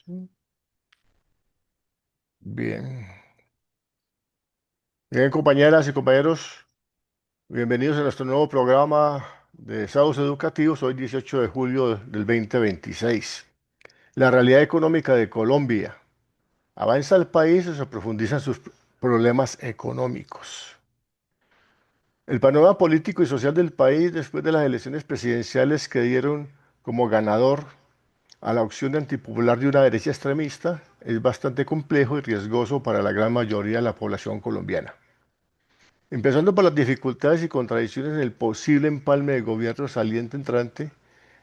Bien. Bien, compañeras y compañeros, bienvenidos a nuestro nuevo programa de Sábados Educativos, hoy 18 de julio del 2026. La realidad económica de Colombia. ¿Avanza el país o se profundizan sus problemas económicos? El panorama político y social del país después de las elecciones presidenciales que dieron como ganador a la opción antipopular de una derecha extremista es bastante complejo y riesgoso para la gran mayoría de la población colombiana. Empezando por las dificultades y contradicciones en el posible empalme de gobierno saliente entrante,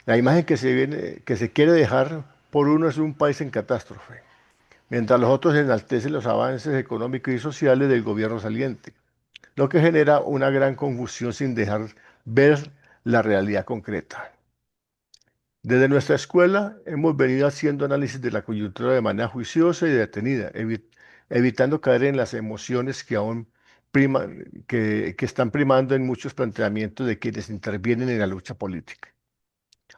la imagen que se quiere dejar por uno es un país en catástrofe, mientras los otros enaltecen los avances económicos y sociales del gobierno saliente, lo que genera una gran confusión sin dejar ver la realidad concreta. Desde nuestra escuela hemos venido haciendo análisis de la coyuntura de manera juiciosa y detenida, evitando caer en las emociones que aún que están primando en muchos planteamientos de quienes intervienen en la lucha política,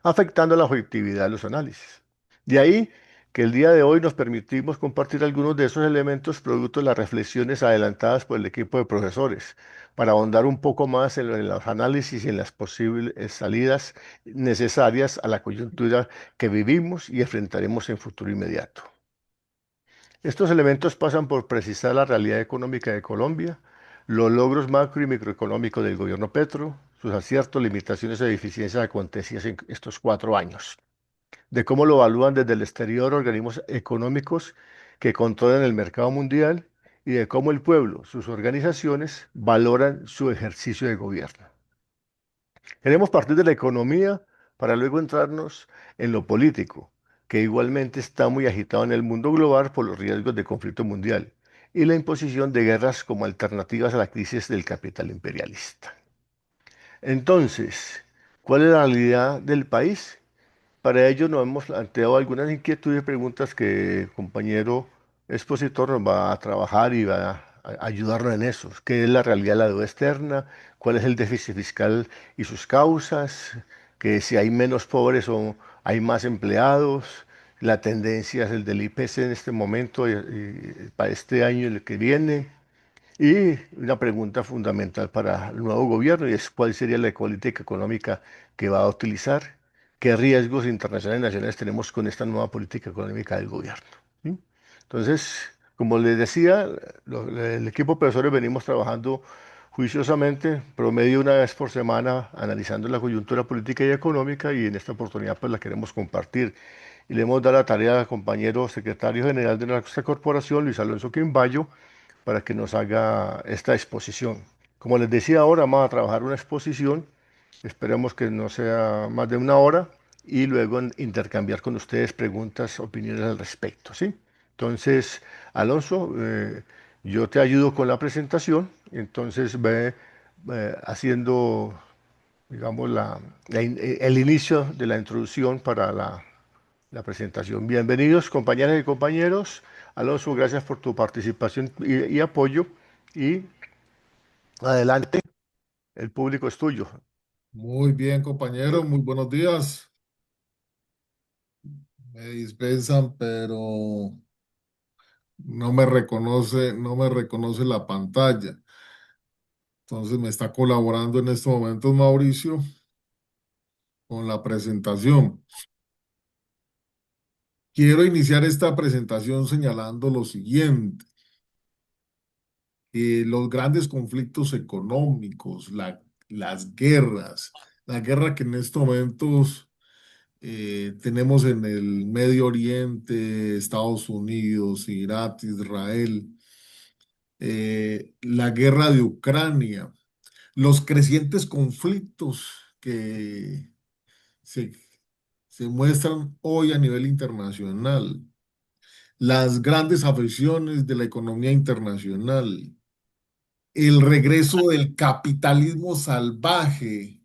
afectando la objetividad de los análisis. De ahí que el día de hoy nos permitimos compartir algunos de esos elementos producto de las reflexiones adelantadas por el equipo de profesores, para ahondar un poco más en los análisis y en las posibles salidas necesarias a la coyuntura que vivimos y enfrentaremos en futuro inmediato. Estos elementos pasan por precisar la realidad económica de Colombia, los logros macro y microeconómicos del gobierno Petro, sus aciertos, limitaciones e deficiencias acontecidas en estos 4 años, de cómo lo evalúan desde el exterior organismos económicos que controlan el mercado mundial y de cómo el pueblo, sus organizaciones, valoran su ejercicio de gobierno. Queremos partir de la economía para luego entrarnos en lo político, que igualmente está muy agitado en el mundo global por los riesgos de conflicto mundial y la imposición de guerras como alternativas a la crisis del capital imperialista. Entonces, ¿cuál es la realidad del país? Para ello nos hemos planteado algunas inquietudes y preguntas que el compañero expositor nos va a trabajar y va a ayudarnos en eso. ¿Qué es la realidad de la deuda externa? ¿Cuál es el déficit fiscal y sus causas? Que si hay menos pobres o hay más empleados. La tendencia es el del IPC en este momento y para este año y el que viene. Y una pregunta fundamental para el nuevo gobierno y es cuál sería la política económica que va a utilizar, qué riesgos internacionales y nacionales tenemos con esta nueva política económica del gobierno. ¿Sí? Entonces, como les decía, el equipo de profesores venimos trabajando juiciosamente, promedio una vez por semana, analizando la coyuntura política y económica y en esta oportunidad pues la queremos compartir. Y le hemos dado la tarea al compañero secretario general de nuestra corporación, Luis Alonso Quimbayo, para que nos haga esta exposición. Como les decía ahora, vamos a trabajar una exposición, esperemos que no sea más de una hora y luego intercambiar con ustedes preguntas, opiniones al respecto, ¿sí? Entonces, Alonso, yo te ayudo con la presentación, entonces ve haciendo, digamos, el inicio de la introducción para la presentación. Bienvenidos, compañeras y compañeros. Alonso, gracias por tu participación y apoyo. Y adelante, el público es tuyo. Muy bien, compañero, muy buenos días. Me dispensan, pero no me reconoce la pantalla. Entonces me está colaborando en estos momentos Mauricio con la presentación. Quiero iniciar esta presentación señalando lo siguiente: los grandes conflictos económicos, las guerras, la guerra que en estos momentos tenemos en el Medio Oriente, Estados Unidos, Irak, Israel, la guerra de Ucrania, los crecientes conflictos que se, se muestran hoy a nivel internacional, las grandes afecciones de la economía internacional, el regreso del capitalismo salvaje,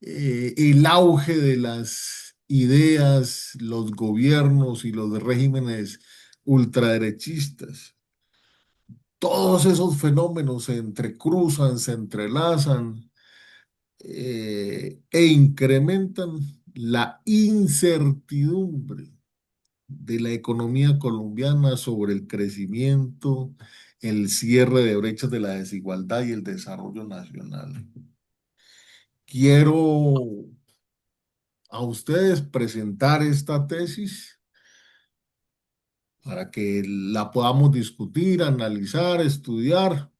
el auge de las ideas, los gobiernos y los regímenes ultraderechistas. Todos esos fenómenos se entrecruzan, se entrelazan e incrementan la incertidumbre de la economía colombiana sobre el crecimiento, el cierre de brechas de la desigualdad y el desarrollo nacional. Quiero a ustedes presentar esta tesis para que la podamos discutir, analizar, estudiar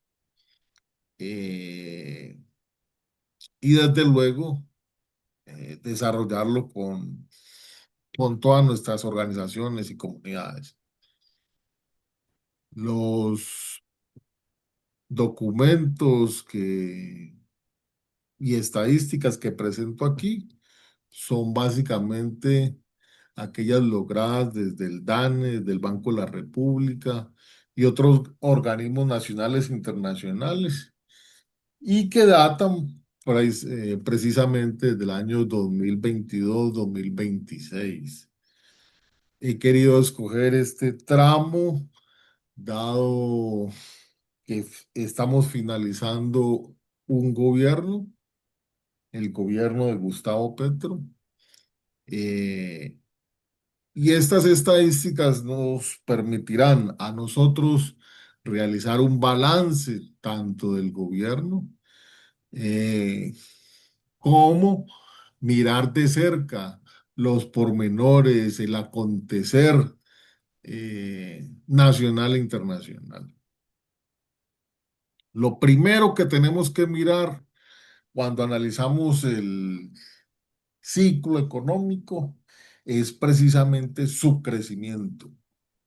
eh, y desde luego desarrollarlo con todas nuestras organizaciones y comunidades. Los documentos y estadísticas que presento aquí son básicamente aquellas logradas desde el DANE, desde el Banco de la República y otros organismos nacionales e internacionales y que datan precisamente desde el año 2022-2026. He querido escoger este tramo dado que estamos finalizando un gobierno, el gobierno de Gustavo Petro, eh, y estas estadísticas nos permitirán a nosotros realizar un balance tanto del gobierno eh, como mirar de cerca los pormenores, el acontecer nacional e internacional. Lo primero que tenemos que mirar cuando analizamos el ciclo económico es precisamente su crecimiento.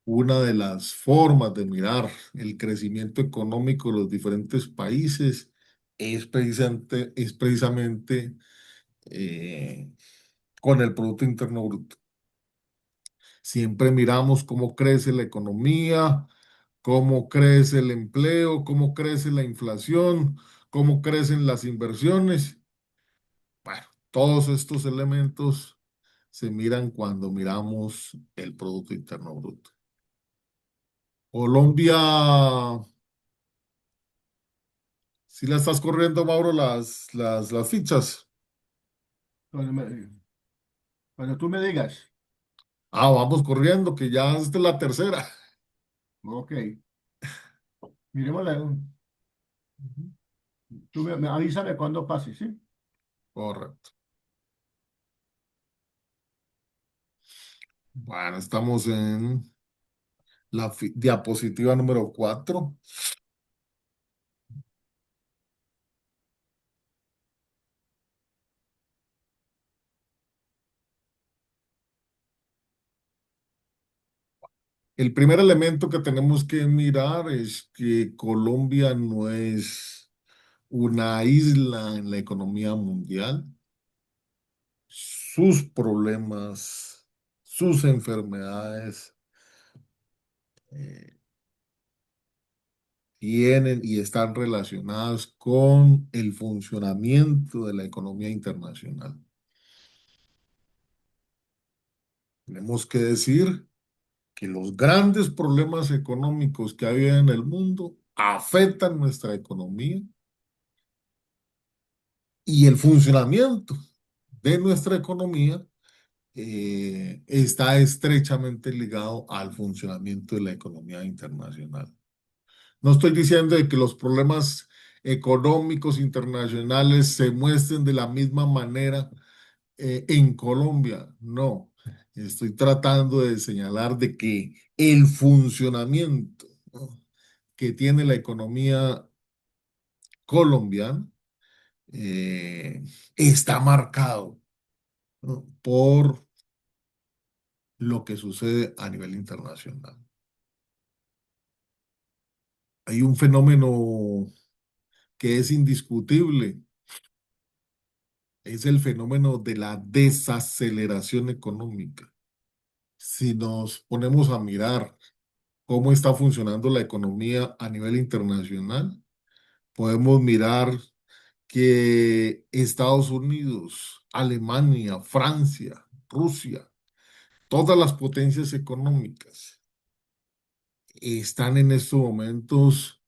Una de las formas de mirar el crecimiento económico de los diferentes países es precisamente eh, con el Producto Interno Bruto. Siempre miramos cómo crece la economía, cómo crece el empleo, cómo crece la inflación, cómo crecen las inversiones. Bueno, todos estos elementos se miran cuando miramos el Producto Interno Bruto. Colombia, si la estás corriendo, Mauro, las fichas. Cuando, cuando tú me digas, Ah, vamos corriendo, que ya esta es la tercera. ok, miremosla. Tú avísame cuando pase, ¿sí? Correcto. Bueno, estamos en la diapositiva número 4. El primer elemento que tenemos que mirar es que Colombia no es una isla en la economía mundial. Sus problemas, sus enfermedades eh, tienen y están relacionadas con el funcionamiento de la economía internacional. Tenemos que decir que los grandes problemas económicos que hay en el mundo afectan nuestra economía y el funcionamiento de nuestra economía está estrechamente ligado al funcionamiento de la economía internacional. No estoy diciendo de que los problemas económicos internacionales se muestren de la misma manera en Colombia, no. Estoy tratando de señalar de que el funcionamiento, ¿no?, que tiene la economía colombiana está marcado, ¿no?, por lo que sucede a nivel internacional. Hay un fenómeno que es indiscutible, es el fenómeno de la desaceleración económica. Si nos ponemos a mirar cómo está funcionando la economía a nivel internacional, podemos mirar que Estados Unidos, Alemania, Francia, Rusia, todas las potencias económicas están en estos momentos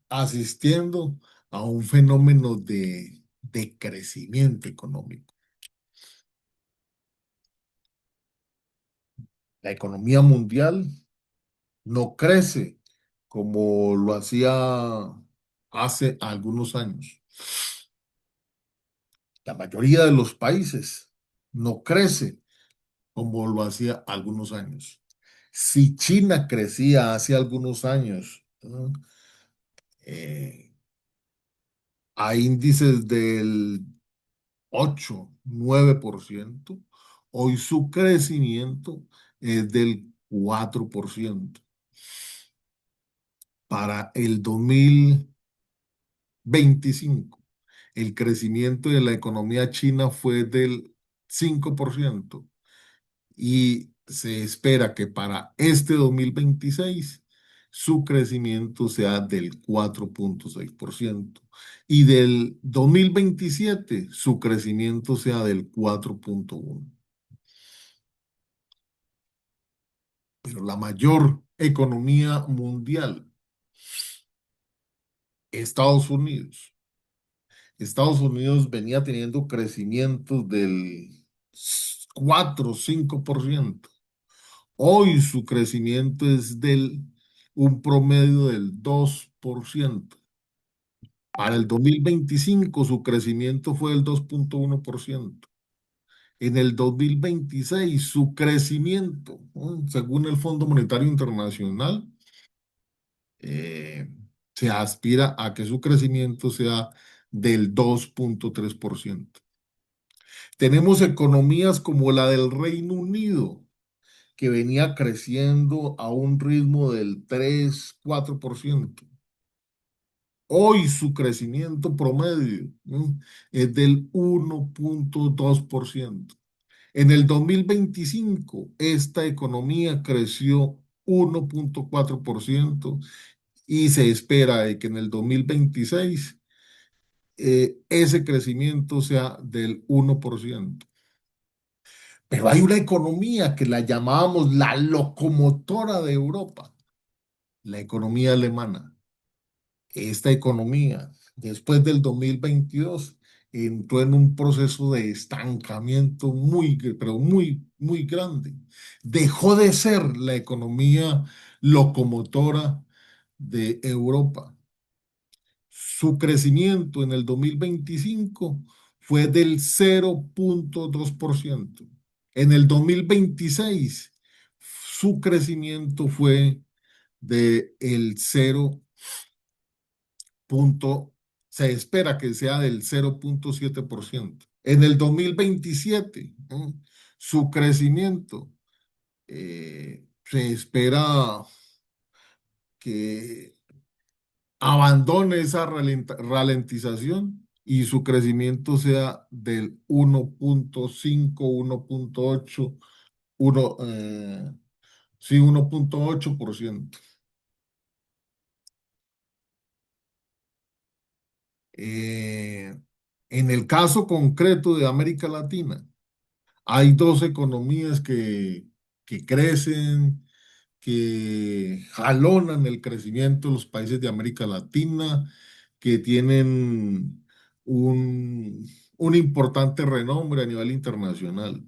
asistiendo a un fenómeno de crecimiento económico. La economía mundial no crece como lo hacía hace algunos años. La mayoría de los países no crece como lo hacía algunos años. Si China crecía hace algunos años, ¿no? eh, a índices del 8, 9%, hoy su crecimiento es del 4%. Para el 2025, el crecimiento de la economía china fue del 5% y se espera que para este 2026 su crecimiento sea del 4,6% y del 2027 su crecimiento sea del 4,1%. Pero la mayor economía mundial, Estados Unidos. Estados Unidos venía teniendo crecimientos del 4 o 5%. Hoy su crecimiento es del un promedio del 2%. Para el 2025 su crecimiento fue del 2,1%. En el 2026 su crecimiento, ¿no? Según el Fondo Monetario Internacional, eh, se aspira a que su crecimiento sea del 2,3%. Tenemos economías como la del Reino Unido, que venía creciendo a un ritmo del 3, 4%. Hoy su crecimiento promedio, ¿no? Es del 1,2%. En el 2025 esta economía creció 1,4% y se espera de que en el 2026 ese crecimiento sea del 1%. Pero hay una economía que la llamábamos la locomotora de Europa, la economía alemana. Esta economía, después del 2022, entró en un proceso de estancamiento pero muy, muy grande. Dejó de ser la economía locomotora de Europa. Su crecimiento en el 2025 fue del 0,2%. En el 2026, su crecimiento fue de el 0 punto, se espera que sea del 0,7%. En el 2027, ¿no? Su crecimiento se espera que abandone esa ralentización y su crecimiento sea del 1,5, 1,8, 1, sí, 1,8%. Eh, en el caso concreto de América Latina, hay dos economías que crecen, que jalonan el crecimiento de los países de América Latina, que tienen un, un importante renombre a nivel internacional.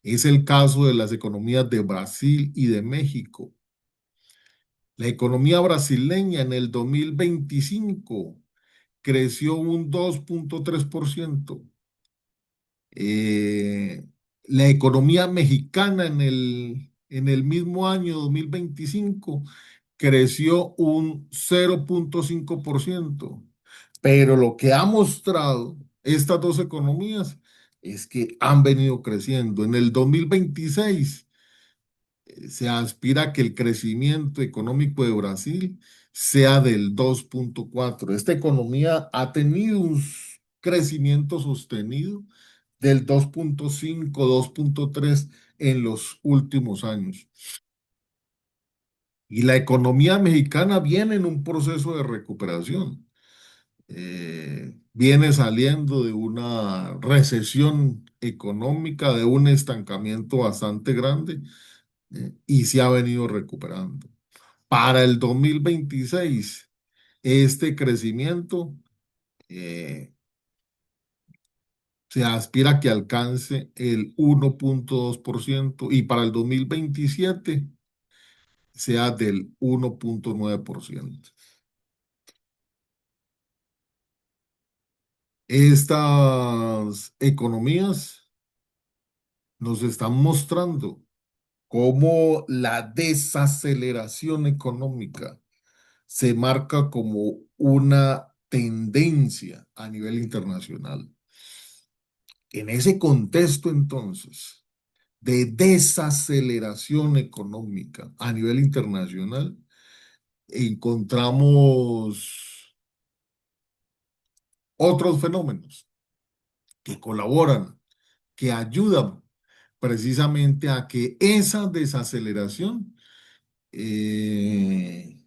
Es el caso de las economías de Brasil y de México. La economía brasileña en el 2025 creció un 2,3%. Eh, la economía mexicana en el mismo año 2025 creció un 0,5%. Pero lo que ha mostrado estas dos economías es que han venido creciendo. En el 2026 se aspira a que el crecimiento económico de Brasil sea del 2,4. Esta economía ha tenido un crecimiento sostenido del 2,5, 2,3 en los últimos años. Y la economía mexicana viene en un proceso de recuperación. Viene saliendo de una recesión económica, de un estancamiento bastante grande, y se ha venido recuperando. Para el 2026, este crecimiento eh, Se aspira a que alcance el 1,2% y para el 2027 sea del 1,9%. Estas economías nos están mostrando cómo la desaceleración económica se marca como una tendencia a nivel internacional. En ese contexto, entonces, de desaceleración económica a nivel internacional, encontramos otros fenómenos que colaboran, que ayudan precisamente a que esa desaceleración eh,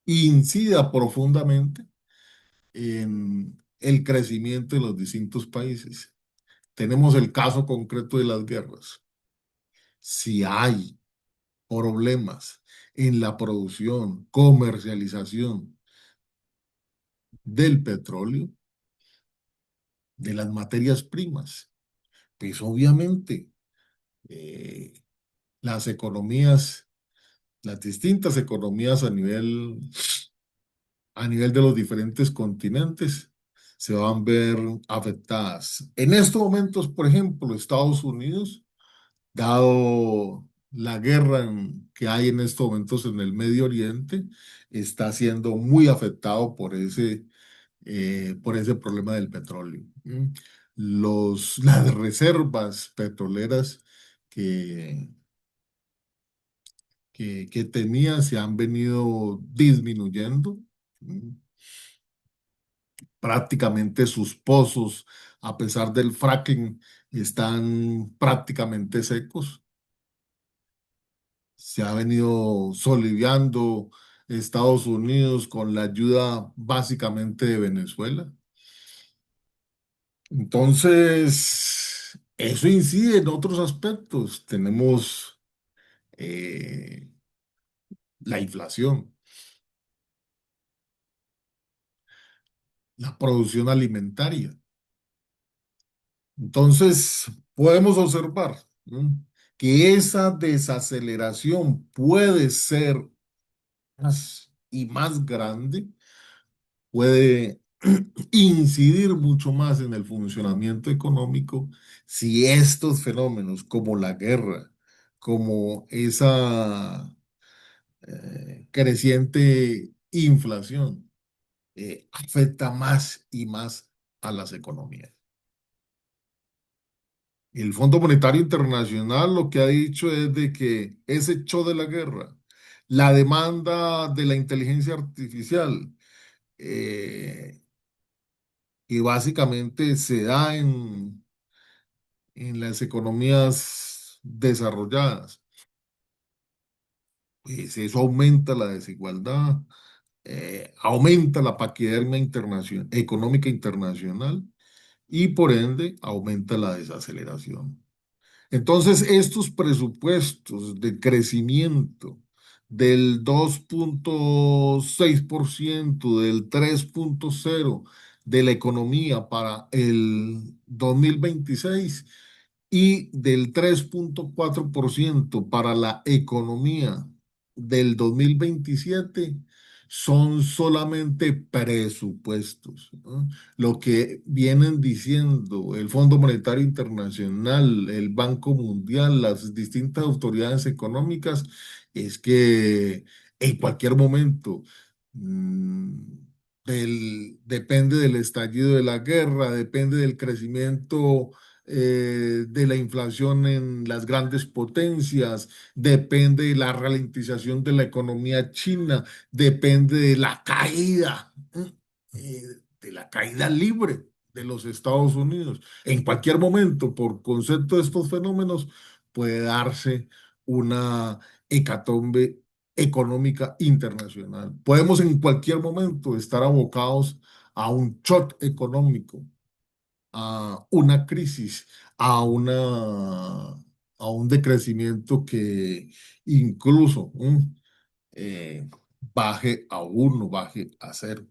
incida profundamente en el crecimiento de los distintos países. Tenemos el caso concreto de las guerras. Si hay problemas en la producción, comercialización del petróleo, de las materias primas, pues obviamente eh, las economías, las distintas economías a nivel de los diferentes continentes se van a ver afectadas. En estos momentos, por ejemplo, Estados Unidos, dado la guerra que hay en estos momentos en el Medio Oriente, está siendo muy afectado por ese problema del petróleo. Las reservas petroleras que, que tenía se han venido disminuyendo. ¿Mm? Prácticamente sus pozos, a pesar del fracking, están prácticamente secos. Se ha venido soliviando Estados Unidos con la ayuda básicamente de Venezuela. Entonces, eso incide en otros aspectos. Tenemos eh, la inflación, la producción alimentaria. Entonces, podemos observar, ¿no?, que esa desaceleración puede ser más y más grande, puede incidir mucho más en el funcionamiento económico si estos fenómenos como la guerra, como esa creciente inflación, afecta más y más a las economías. El Fondo Monetario Internacional lo que ha dicho es de que ese hecho de la guerra, la demanda de la inteligencia artificial, eh, que básicamente se da en las economías desarrolladas, pues eso aumenta la desigualdad, aumenta la paquidermia económica internacional y por ende aumenta la desaceleración. Entonces, estos presupuestos de crecimiento del 2,6%, del 3,0% de la economía para el 2026 y del 3,4% para la economía del 2027 son solamente presupuestos, ¿no? Lo que vienen diciendo el Fondo Monetario Internacional, el Banco Mundial, las distintas autoridades económicas, es que en cualquier momento, mm, depende del estallido de la guerra, depende del crecimiento de la inflación en las grandes potencias, depende de la ralentización de la economía china, depende eh, de la caída libre de los Estados Unidos. En cualquier momento, por concepto de estos fenómenos, puede darse una hecatombe económica internacional. Podemos en cualquier momento estar abocados a un shock económico, a una crisis, a a un decrecimiento que incluso eh, baje a uno, baje a cero.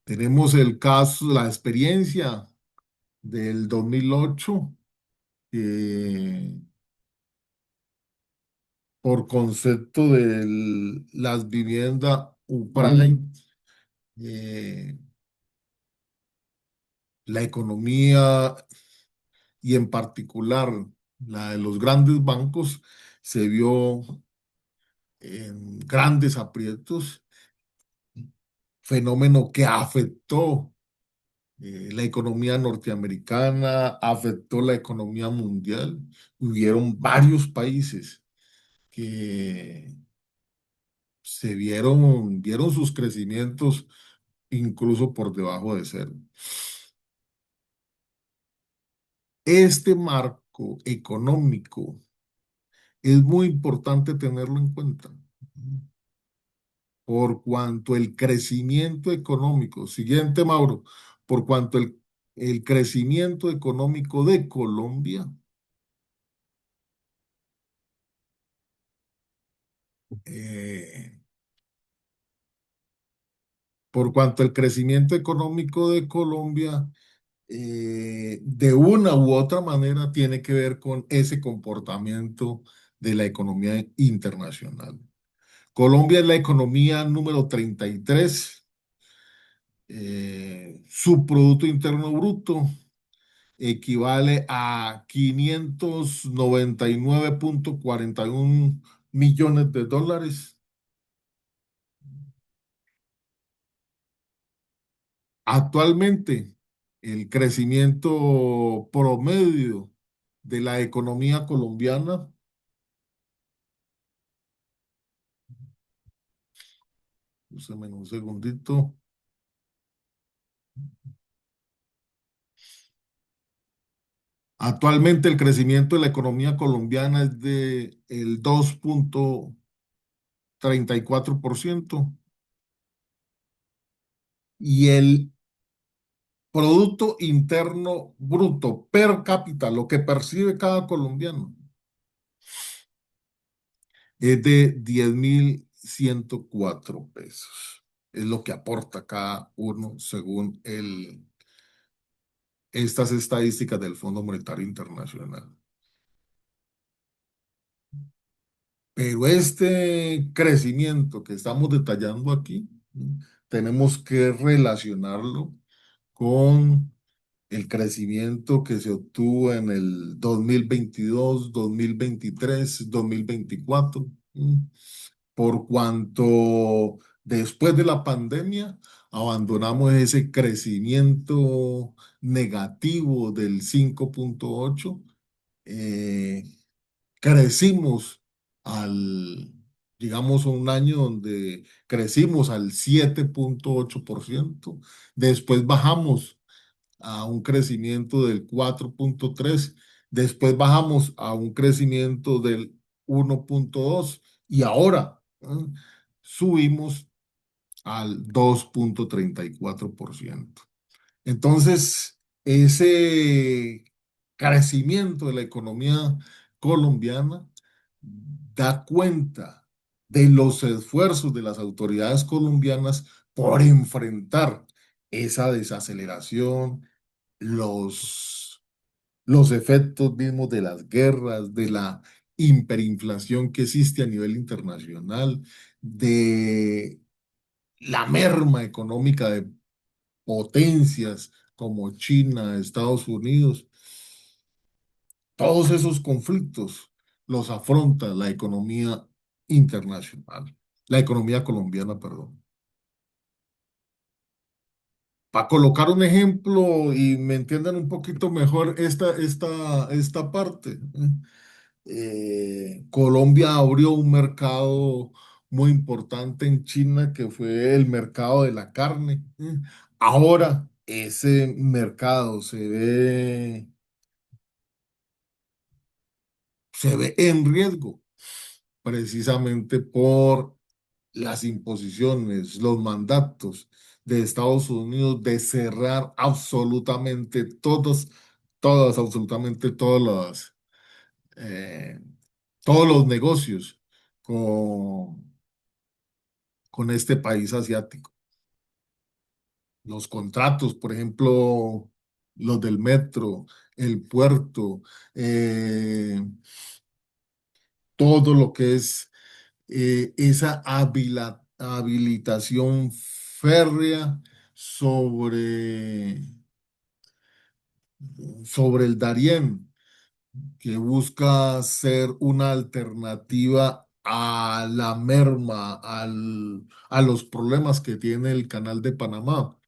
Tenemos el caso, la experiencia del 2008, que por concepto de las viviendas Uprime, eh, la economía y en particular la de los grandes bancos se vio en grandes aprietos, fenómeno que afectó la economía norteamericana, afectó la economía mundial. Hubieron varios países que vieron sus crecimientos incluso por debajo de cero. Este marco económico es muy importante tenerlo en cuenta, por cuanto el crecimiento económico, siguiente Mauro, por cuanto el crecimiento económico de Colombia, eh, por cuanto el crecimiento económico de Colombia de una u otra manera tiene que ver con ese comportamiento de la economía internacional. Colombia es la economía número 33. Su Producto Interno Bruto equivale a 599,41 millones de dólares. Actualmente, el crecimiento promedio de la economía colombiana, úseme un segundito. Actualmente el crecimiento de la economía colombiana es de el 2,34% y el Producto Interno Bruto per cápita, lo que percibe cada colombiano, es de 10.104 pesos. Es lo que aporta cada uno según estas estadísticas del Fondo Monetario Internacional. Pero este crecimiento que estamos detallando aquí, tenemos que relacionarlo con el crecimiento que se obtuvo en el 2022, 2023, 2024, por cuanto después de la pandemia abandonamos ese crecimiento negativo del 5,8, eh, crecimos al, digamos, un año donde crecimos al 7,8%, después bajamos a un crecimiento del 4,3%, después bajamos a un crecimiento del 1,2% y ahora subimos al 2,34%. Entonces, ese crecimiento de la economía colombiana da cuenta de los esfuerzos de las autoridades colombianas por enfrentar esa desaceleración, los, los efectos mismos de las guerras, de la hiperinflación que existe a nivel internacional, de la merma económica de potencias como China, Estados Unidos. Todos esos conflictos los afronta la economía internacional, la economía colombiana, perdón. Para colocar un ejemplo y me entiendan un poquito mejor esta parte, Colombia abrió un mercado muy importante en China que fue el mercado de la carne. Ahora ese mercado se ve en riesgo precisamente por las imposiciones, los mandatos de Estados Unidos de cerrar absolutamente absolutamente eh, todos los negocios con, con este país asiático. los contratos, por ejemplo, los del metro, el puerto, eh, todo lo que es esa habilitación férrea sobre, sobre el Darién, que busca ser una alternativa a la merma, a los problemas que tiene el Canal de Panamá.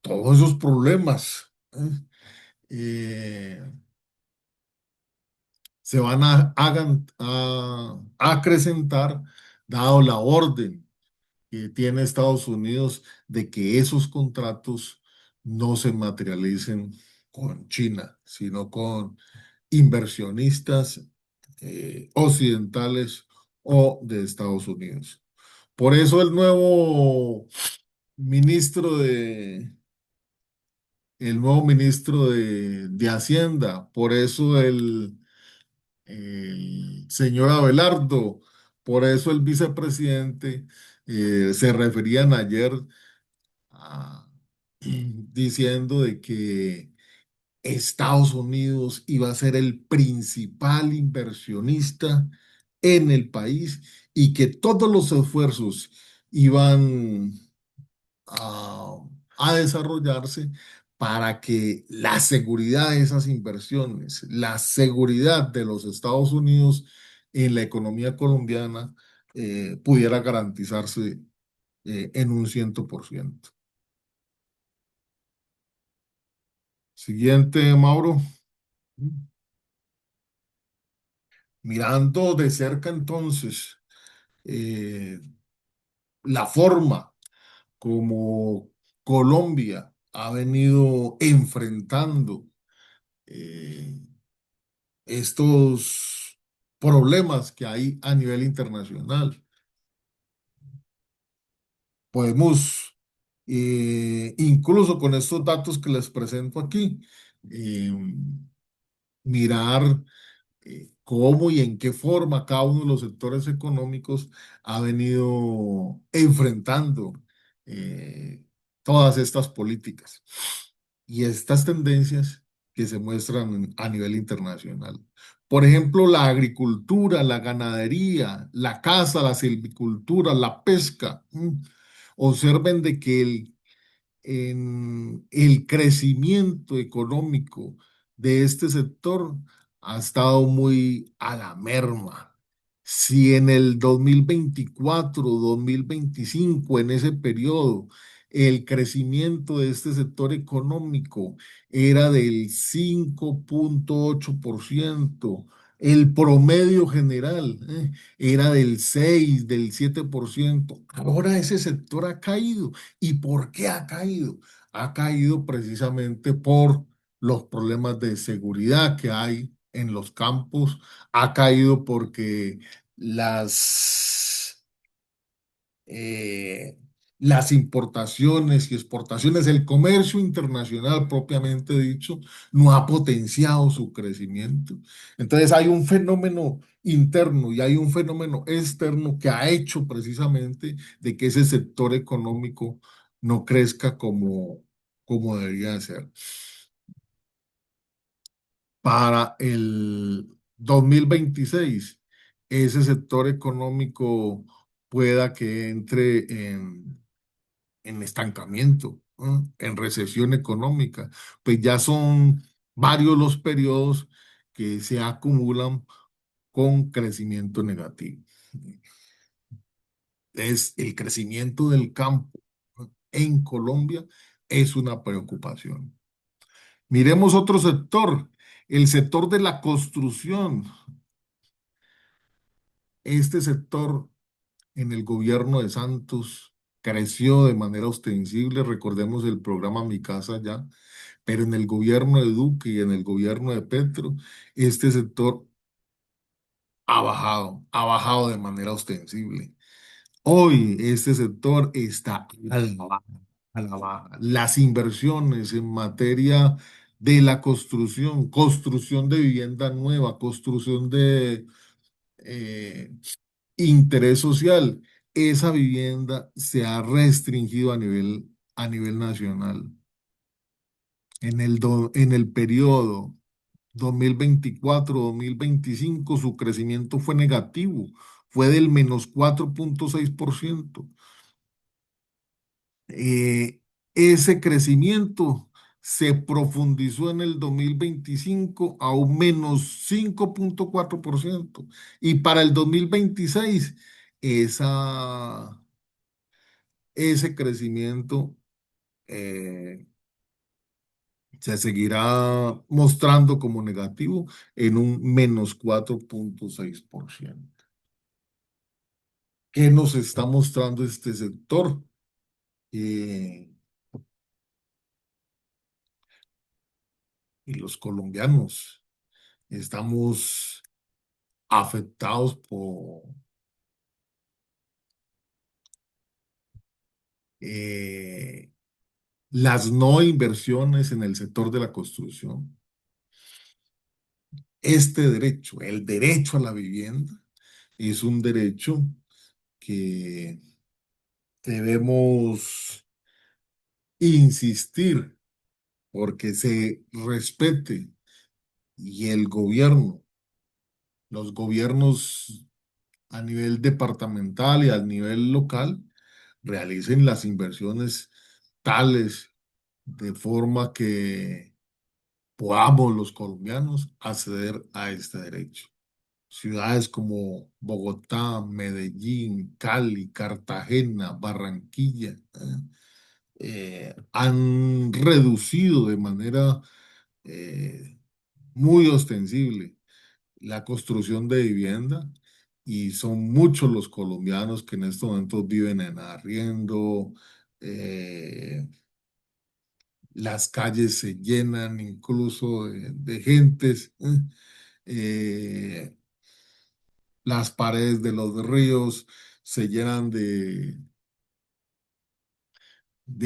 Todos esos problemas eh, se van a acrecentar dado la orden que tiene Estados Unidos de que esos contratos no se materialicen con China, sino con inversionistas occidentales o de Estados Unidos. Por eso ministro de, el nuevo ministro de Hacienda, por eso el señor Abelardo, por eso el vicepresidente se referían ayer diciendo de que Estados Unidos iba a ser el principal inversionista en el país y que todos los esfuerzos iban a, a desarrollarse para que la seguridad de esas inversiones, la seguridad de los Estados Unidos en la economía colombiana pudiera garantizarse en un 100%. Siguiente, Mauro. Mirando de cerca entonces eh, la forma como Colombia ha venido enfrentando eh, estos problemas que hay a nivel internacional. Podemos, incluso con estos datos que les presento aquí, eh, mirar cómo y en qué forma cada uno de los sectores económicos ha venido enfrentando eh, todas estas políticas y estas tendencias que se muestran a nivel internacional. Por ejemplo, la agricultura, la ganadería, la caza, la silvicultura, la pesca. Observen de que en el crecimiento económico de este sector ha estado muy a la merma. Si en el 2024, 2025, en ese periodo, el crecimiento de este sector económico era del 5,8%, el promedio general era del 6, del 7%. Ahora ese sector ha caído. ¿Y por qué ha caído? Ha caído precisamente por los problemas de seguridad que hay en los campos, ha caído porque las, eh, las importaciones y exportaciones, el comercio internacional propiamente dicho, no ha potenciado su crecimiento. Entonces hay un fenómeno interno y hay un fenómeno externo que ha hecho precisamente de que ese sector económico no crezca como debería ser. Para el 2026 ese sector económico pueda que entre en estancamiento, ¿no? En recesión económica. Pues ya son varios los periodos que se acumulan con crecimiento negativo. Es el crecimiento del campo, ¿no? En Colombia es una preocupación. Miremos otro sector, el sector de la construcción. Este sector en el gobierno de Santos creció de manera ostensible, recordemos el programa Mi Casa Ya, pero en el gobierno de Duque y en el gobierno de Petro, este sector ha bajado de manera ostensible. Hoy este sector está a la baja, a la baja. Las inversiones en materia de la construcción, construcción de vivienda nueva, construcción de eh, interés social, esa vivienda se ha restringido a nivel nacional. En el periodo 2024-2025 su crecimiento fue negativo, fue del -4,6%. Eh, Ese crecimiento se profundizó en el 2025 a un -5,4%. Y para el 2026 esa, ese crecimiento eh, se seguirá mostrando como negativo en un -4,6%. ¿Qué nos está mostrando este sector? Eh, y los colombianos estamos afectados por eh, las no inversiones en el sector de la construcción. Este derecho, el derecho a la vivienda, es un derecho que debemos insistir porque se respete y el gobierno, los gobiernos a nivel departamental y a nivel local, realicen las inversiones tales de forma que podamos los colombianos acceder a este derecho. Ciudades como Bogotá, Medellín, Cali, Cartagena, Barranquilla, han reducido de manera eh, muy ostensible la construcción de vivienda y son muchos los colombianos que en estos momentos viven en arriendo. eh, las calles se llenan incluso de gentes. Eh, las paredes de los ríos se llenan de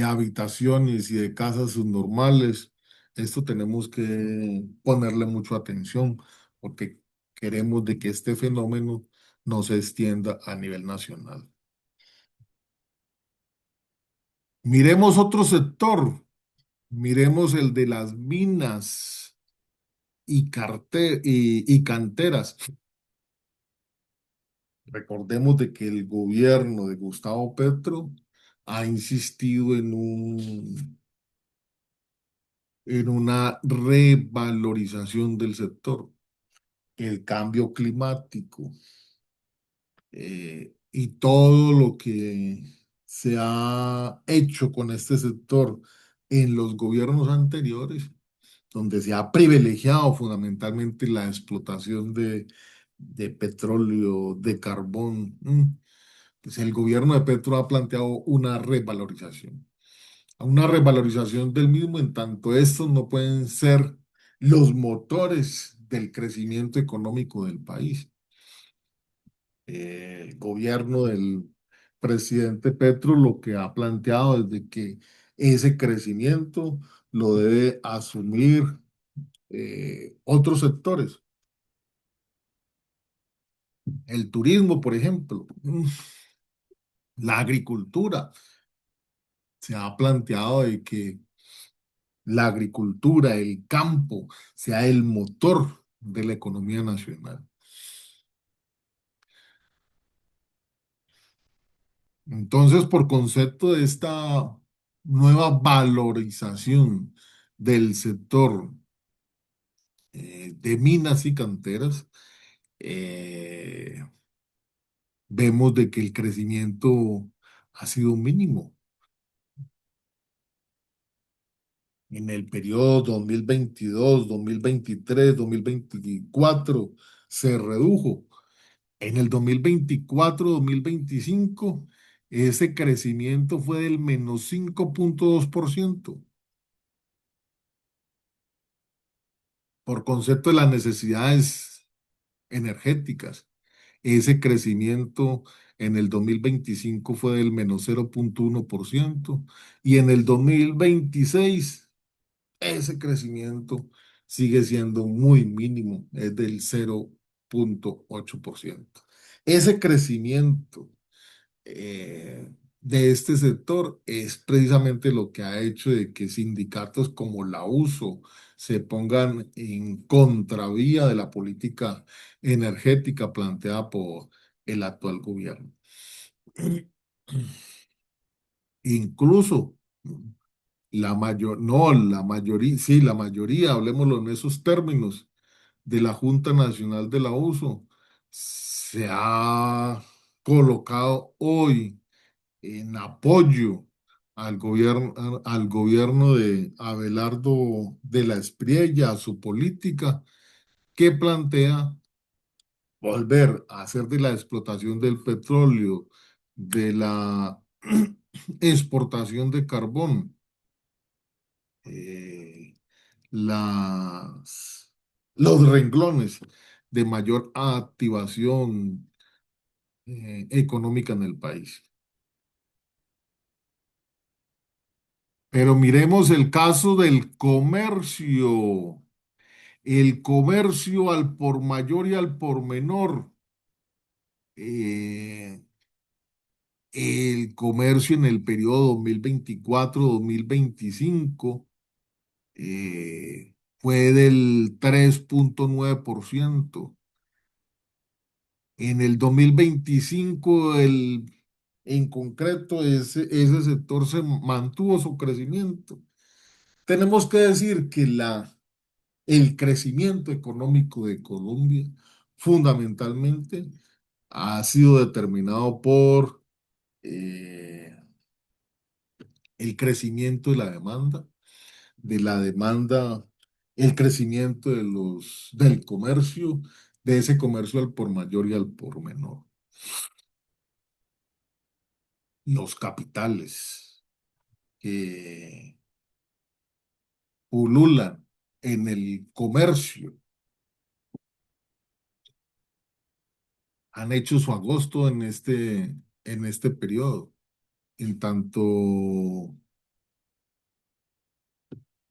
habitaciones y de casas subnormales. Esto tenemos que ponerle mucha atención porque queremos de que este fenómeno no se extienda a nivel nacional. Miremos otro sector, miremos el de las minas y canteras. Recordemos de que el gobierno de Gustavo Petro ha insistido en una revalorización del sector. El cambio climático y todo lo que se ha hecho con este sector en los gobiernos anteriores, donde se ha privilegiado fundamentalmente la explotación de petróleo, de carbón. Pues el gobierno de Petro ha planteado una revalorización del mismo, en tanto estos no pueden ser los motores del crecimiento económico del país. El gobierno del presidente Petro lo que ha planteado es de que ese crecimiento lo debe asumir otros sectores. El turismo, por ejemplo, la agricultura. Se ha planteado de que la agricultura, el campo, sea el motor de la economía nacional. Entonces, por concepto de esta nueva valorización del sector de minas y canteras, eh, vemos de que el crecimiento ha sido mínimo. En el periodo 2022, 2023, 2024 se redujo. En el 2024-2025 ese crecimiento fue del -5,2% por concepto de las necesidades energéticas. Ese crecimiento en el 2025 fue del -0,1% y en el 2026 ese crecimiento sigue siendo muy mínimo, es del 0,8%. Ese crecimiento de este sector es precisamente lo que ha hecho de que sindicatos como la USO se pongan en contravía de la política energética planteada por el actual gobierno. Incluso la mayoría, sí, la mayoría, hablemoslo en esos términos, de la Junta Nacional de la USO se ha colocado hoy en apoyo al gobierno de Abelardo de la Espriella, a su política que plantea volver a hacer de la explotación del petróleo, de la exportación de carbón, eh, las, los renglones de mayor activación económica en el país. Pero miremos el caso del comercio. El comercio al por mayor y al por menor. Eh, el comercio en el periodo 2024-2025 fue del 3,9%. En el 2025, en concreto, ese sector se mantuvo su crecimiento. Tenemos que decir que el crecimiento económico de Colombia fundamentalmente ha sido determinado por eh, el crecimiento de la demanda, el crecimiento del comercio, de ese comercio al por mayor y al por menor. Los capitales que pululan en el comercio han hecho su agosto en este periodo. En tanto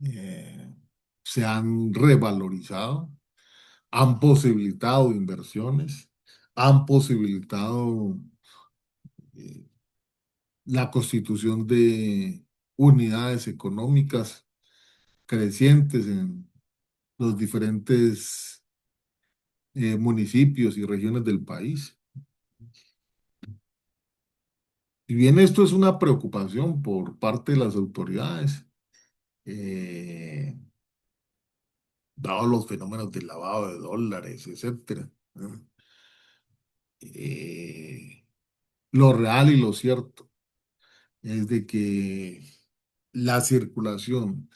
eh, se han revalorizado, han posibilitado inversiones, han posibilitado eh, la constitución de unidades económicas crecientes en los diferentes municipios y regiones del país. Si bien esto es una preocupación por parte de las autoridades, eh, dado los fenómenos del lavado de dólares, etcétera, ¿no? Eh, lo real y lo cierto es de que la circulación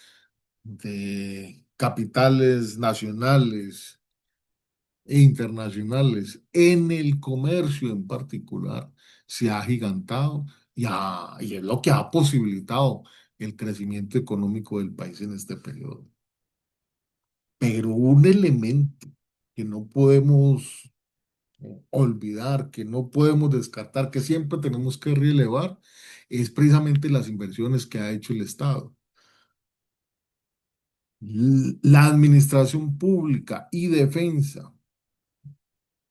de capitales nacionales e internacionales en el comercio en particular se ha agigantado y es lo que ha posibilitado el crecimiento económico del país en este periodo. Pero un elemento que no podemos olvidar, que no podemos descartar, que siempre tenemos que relevar, es precisamente las inversiones que ha hecho el Estado. La administración pública y defensa,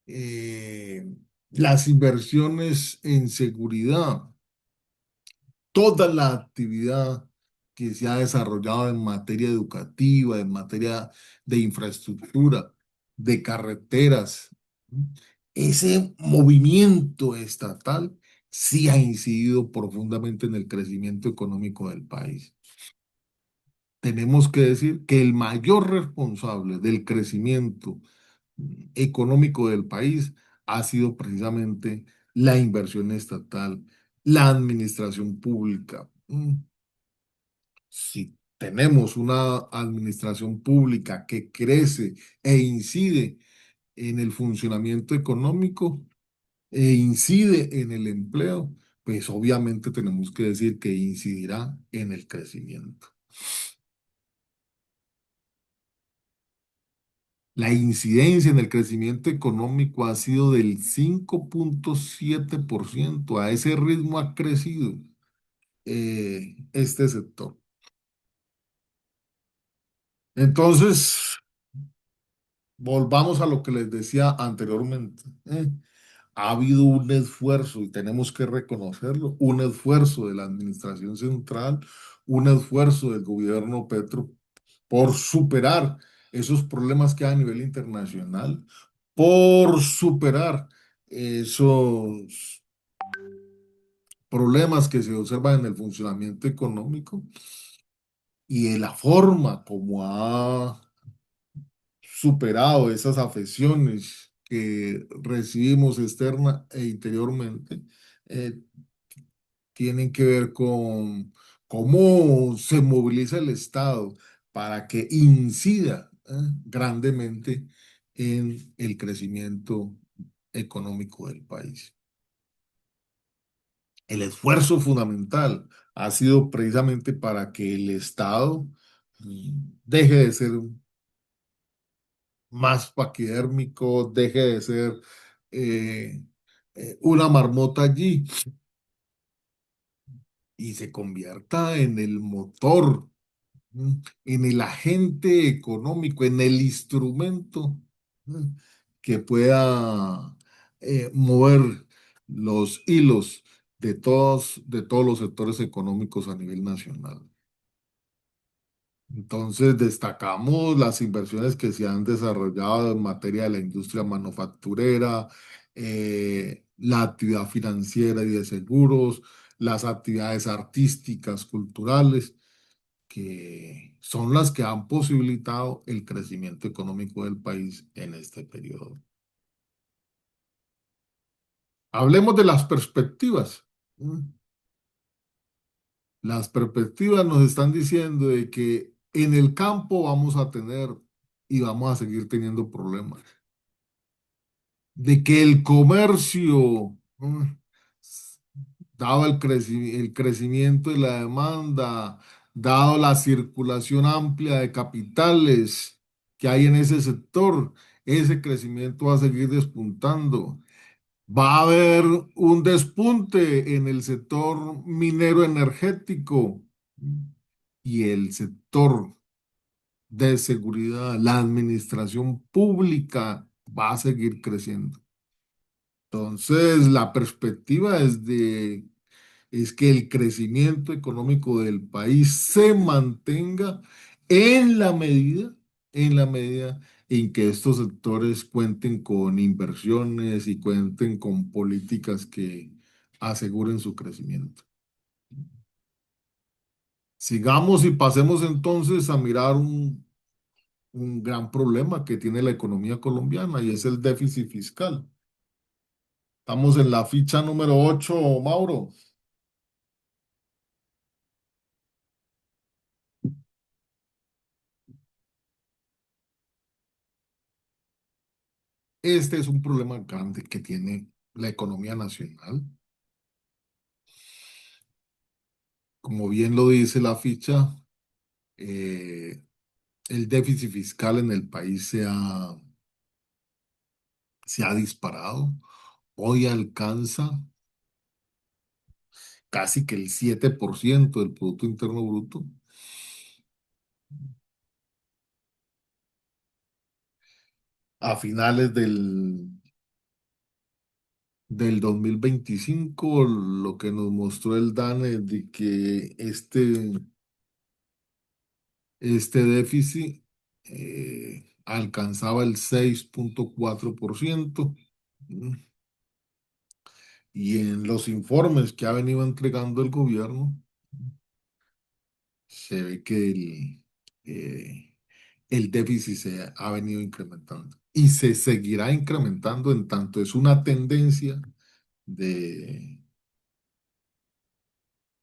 eh, las inversiones en seguridad, toda la actividad que se ha desarrollado en materia educativa, en materia de infraestructura, de carreteras. Ese movimiento estatal sí ha incidido profundamente en el crecimiento económico del país. Tenemos que decir que el mayor responsable del crecimiento económico del país ha sido precisamente la inversión estatal, la administración pública. Si tenemos una administración pública que crece e incide en el funcionamiento económico e incide en el empleo, pues obviamente tenemos que decir que incidirá en el crecimiento. La incidencia en el crecimiento económico ha sido del 5,7%. A ese ritmo ha crecido este sector. Entonces, volvamos a lo que les decía anteriormente. ha habido un esfuerzo, y tenemos que reconocerlo, un esfuerzo de la administración central, un esfuerzo del gobierno Petro por superar esos problemas que hay a nivel internacional, por superar esos problemas que se observan en el funcionamiento económico y de la forma como ha superado esas afecciones que recibimos externa e interiormente, eh, tienen que ver con cómo se moviliza el Estado para que incida grandemente en el crecimiento económico del país. El esfuerzo fundamental ha sido precisamente para que el Estado deje de ser más paquidérmico, deje de ser eh, una marmota allí y se convierta en el motor, en el agente económico, en el instrumento ¿m? Que pueda mover los hilos de todos los sectores económicos a nivel nacional. Entonces, destacamos las inversiones que se han desarrollado en materia de la industria manufacturera, la actividad financiera y de seguros, las actividades artísticas, culturales, que son las que han posibilitado el crecimiento económico del país en este periodo. Hablemos de las perspectivas. ¿M? Las perspectivas nos están diciendo de que en el campo vamos a tener y vamos a seguir teniendo problemas, de que el comercio, dado el crecimiento de la demanda, dado la circulación amplia de capitales que hay en ese sector, ese crecimiento va a seguir despuntando. Va a haber un despunte en el sector minero energético y el sector de seguridad, la administración pública va a seguir creciendo. Entonces, la perspectiva es que el crecimiento económico del país se mantenga en la medida, en la medida en que estos sectores cuenten con inversiones y cuenten con políticas que aseguren su crecimiento. Sigamos y pasemos entonces a mirar un gran problema que tiene la economía colombiana y es el déficit fiscal. Estamos en la ficha número 8, Mauro. Este es un problema grande que tiene la economía nacional. Como bien lo dice la ficha, eh, el déficit fiscal en el país se ha disparado. Hoy alcanza casi que el 7% del Producto Interno Bruto. A finales del 2025, lo que nos mostró el DANE es de que este déficit alcanzaba el 6,4%. ¿Mm? Y en los informes que ha venido entregando el gobierno, se ve que el déficit se ha venido incrementando y se seguirá incrementando en tanto es una tendencia de,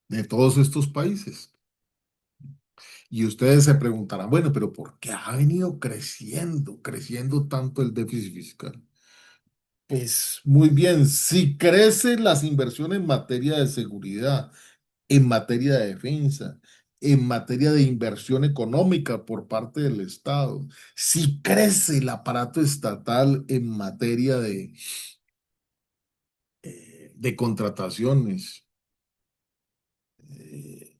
de todos estos países. Y ustedes se preguntarán, bueno, pero ¿por qué ha venido creciendo tanto el déficit fiscal? Pues muy bien, si crecen las inversiones en materia de seguridad, en materia de defensa, en materia de inversión económica por parte del Estado, si crece el aparato estatal en materia de contrataciones, eh,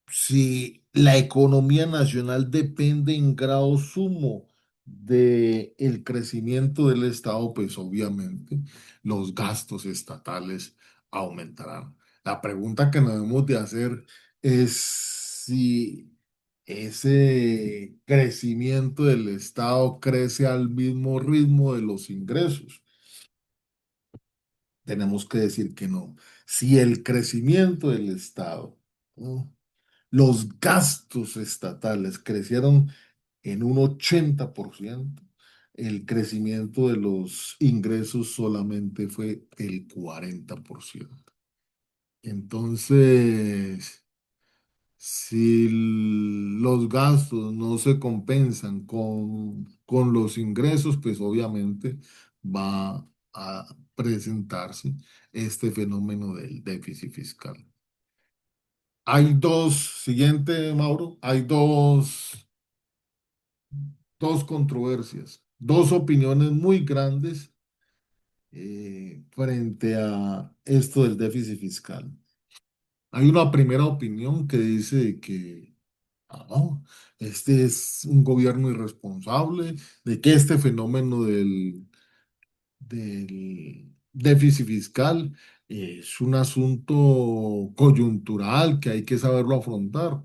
si la economía nacional depende en grado sumo de el crecimiento del Estado, pues obviamente los gastos estatales aumentarán. La pregunta que nos debemos de hacer es si ese crecimiento del Estado crece al mismo ritmo de los ingresos. Tenemos que decir que no. Si el crecimiento del Estado, ¿no? Los gastos estatales crecieron en un 80%, el crecimiento de los ingresos solamente fue el 40%. Entonces, si los gastos no se compensan con los ingresos, pues obviamente va a presentarse este fenómeno del déficit fiscal. Hay dos, siguiente, Mauro, hay dos controversias, dos opiniones muy grandes frente a esto del déficit fiscal. Hay una primera opinión que dice que no, este es un gobierno irresponsable, de que este fenómeno del déficit fiscal es un asunto coyuntural que hay que saberlo afrontar.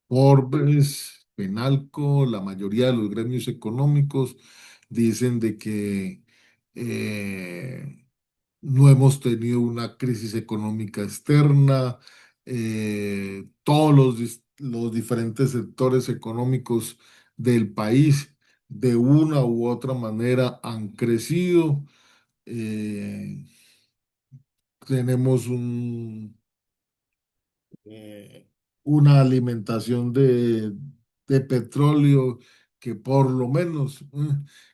Forbes, Penalco, la mayoría de los gremios económicos dicen de que no hemos tenido una crisis económica externa, todos los diferentes sectores económicos del país de una u otra manera han crecido. eh, Tenemos eh, una alimentación de petróleo que por lo menos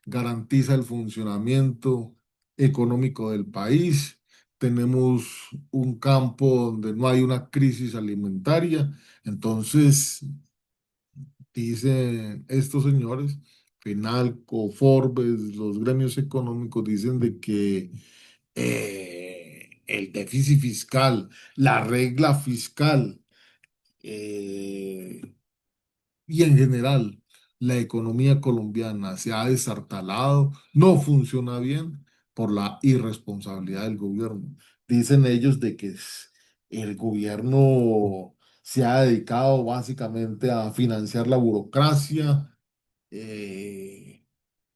garantiza el funcionamiento económico del país. Tenemos un campo donde no hay una crisis alimentaria. Entonces, dicen estos señores, Fenalco, Forbes, los gremios económicos dicen de que el déficit fiscal, la regla fiscal, eh, y en general la economía colombiana se ha destartalado, no funciona bien por la irresponsabilidad del gobierno. Dicen ellos de que el gobierno se ha dedicado básicamente a financiar la burocracia,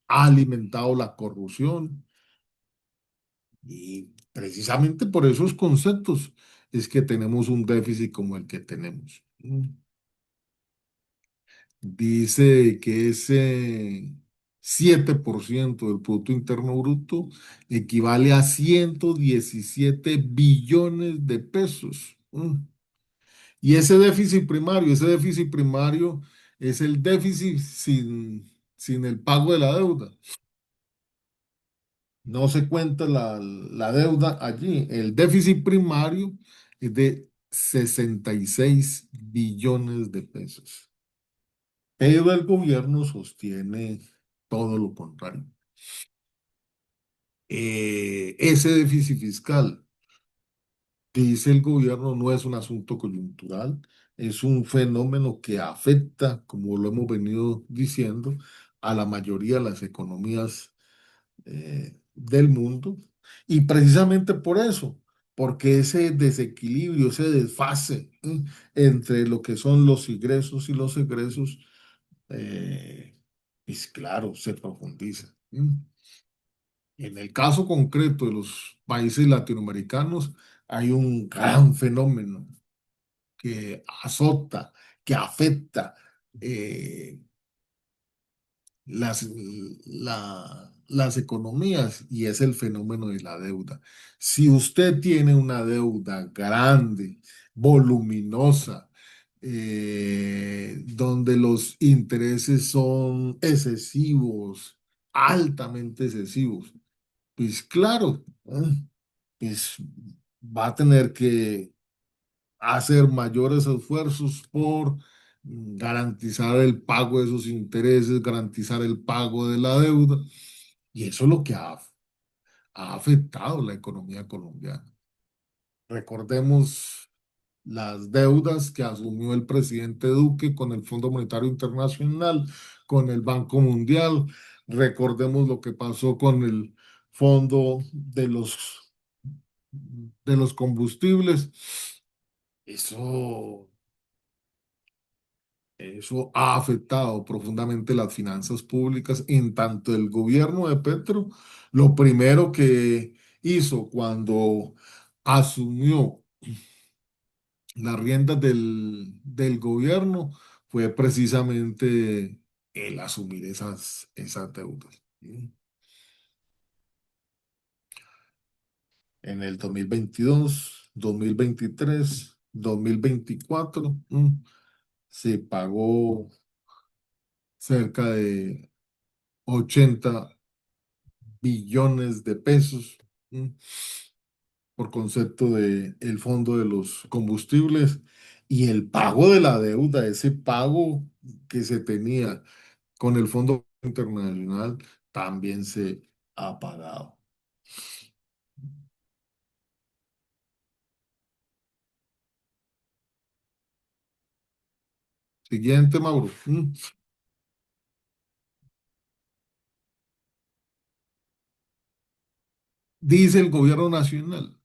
ha alimentado la corrupción y precisamente por esos conceptos es que tenemos un déficit como el que tenemos. Dice que ese 7% del Producto Interno Bruto equivale a 117 billones de pesos. Y ese déficit primario es el déficit sin el pago de la deuda. No se cuenta la deuda allí. El déficit primario es de 66 billones de pesos. Pero el gobierno sostiene todo lo contrario. Ese déficit fiscal, dice el gobierno, no es un asunto coyuntural, es un fenómeno que afecta, como lo hemos venido diciendo, a la mayoría de las economías del mundo. Y precisamente por eso, porque ese desequilibrio, ese desfase entre lo que son los ingresos y los egresos, pues claro, se profundiza. En el caso concreto de los países latinoamericanos, hay un gran fenómeno que azota, que afecta eh, las, las economías y es el fenómeno de la deuda. Si usted tiene una deuda grande, voluminosa, donde los intereses son excesivos, altamente excesivos, pues claro, pues va a tener que hacer mayores esfuerzos por garantizar el pago de esos intereses, garantizar el pago de la deuda. Y eso es lo que ha afectado la economía colombiana. Recordemos las deudas que asumió el presidente Duque con el Fondo Monetario Internacional, con el Banco Mundial. Recordemos lo que pasó con el fondo de los combustibles. Eso, eso ha afectado profundamente las finanzas públicas. En tanto el gobierno de Petro, lo primero que hizo cuando asumió las riendas del gobierno fue precisamente el asumir esas deudas. ¿Sí? En el 2022, 2023, 2024, se pagó cerca de 80 billones de pesos, ¿m? Por concepto de el fondo de los combustibles y el pago de la deuda, ese pago que se tenía con el Fondo Internacional también se ha pagado. Siguiente, Mauro. Dice el gobierno nacional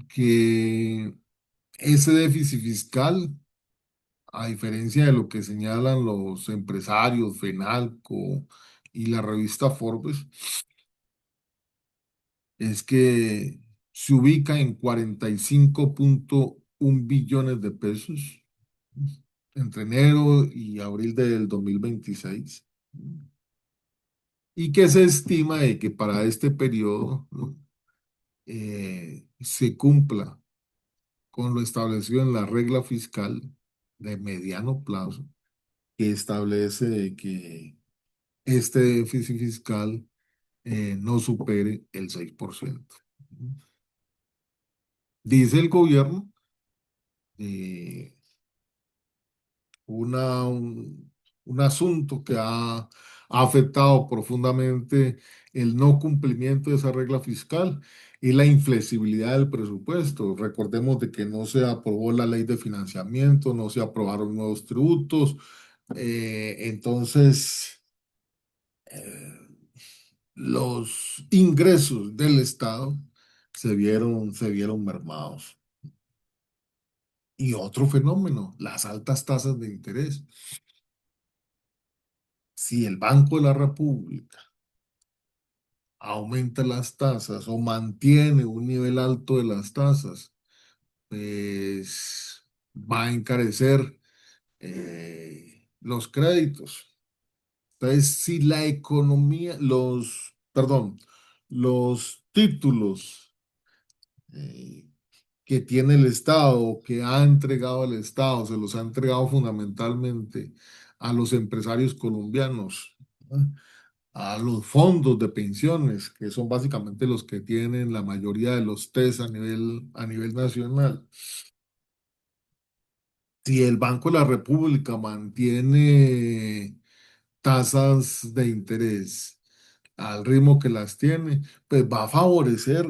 que ese déficit fiscal, a diferencia de lo que señalan los empresarios, FENALCO y la revista Forbes, es que se ubica en 45,1 billones de pesos entre enero y abril del 2026 y que se estima de que para este periodo, ¿no? Se cumpla con lo establecido en la regla fiscal de mediano plazo, que establece de que este déficit fiscal no supere el 6%. Dice el gobierno eh, un asunto que ha afectado profundamente el no cumplimiento de esa regla fiscal y la inflexibilidad del presupuesto. Recordemos de que no se aprobó la ley de financiamiento, no se aprobaron nuevos tributos, entonces los ingresos del Estado se vieron mermados. Y otro fenómeno, las altas tasas de interés. Si el Banco de la República aumenta las tasas o mantiene un nivel alto de las tasas, pues va a encarecer los créditos. Entonces, si la economía, los títulos eh, que tiene el Estado, que ha entregado el Estado, se los ha entregado fundamentalmente a los empresarios colombianos, ¿no? A los fondos de pensiones, que son básicamente los que tienen la mayoría de los TES a nivel nacional. Si el Banco de la República mantiene tasas de interés al ritmo que las tiene, pues va a favorecer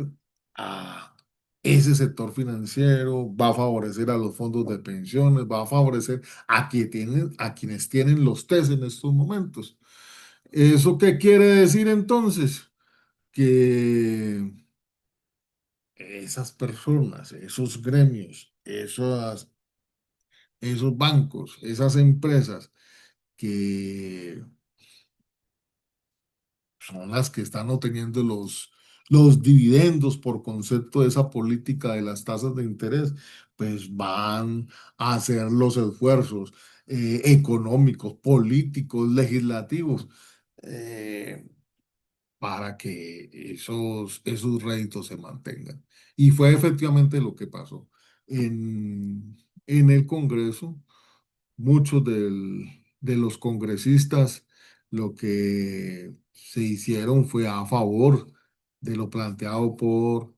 a ese sector financiero, va a favorecer a los fondos de pensiones, va a favorecer a quienes tienen los TES en estos momentos. ¿Eso qué quiere decir entonces? Que esas personas, esos gremios, esos bancos, esas empresas que son las que están obteniendo los dividendos por concepto de esa política de las tasas de interés, pues van a hacer los esfuerzos económicos, políticos, legislativos, eh, para que esos réditos se mantengan. Y fue efectivamente lo que pasó. En el Congreso, muchos de los congresistas lo que se hicieron fue a favor de lo planteado por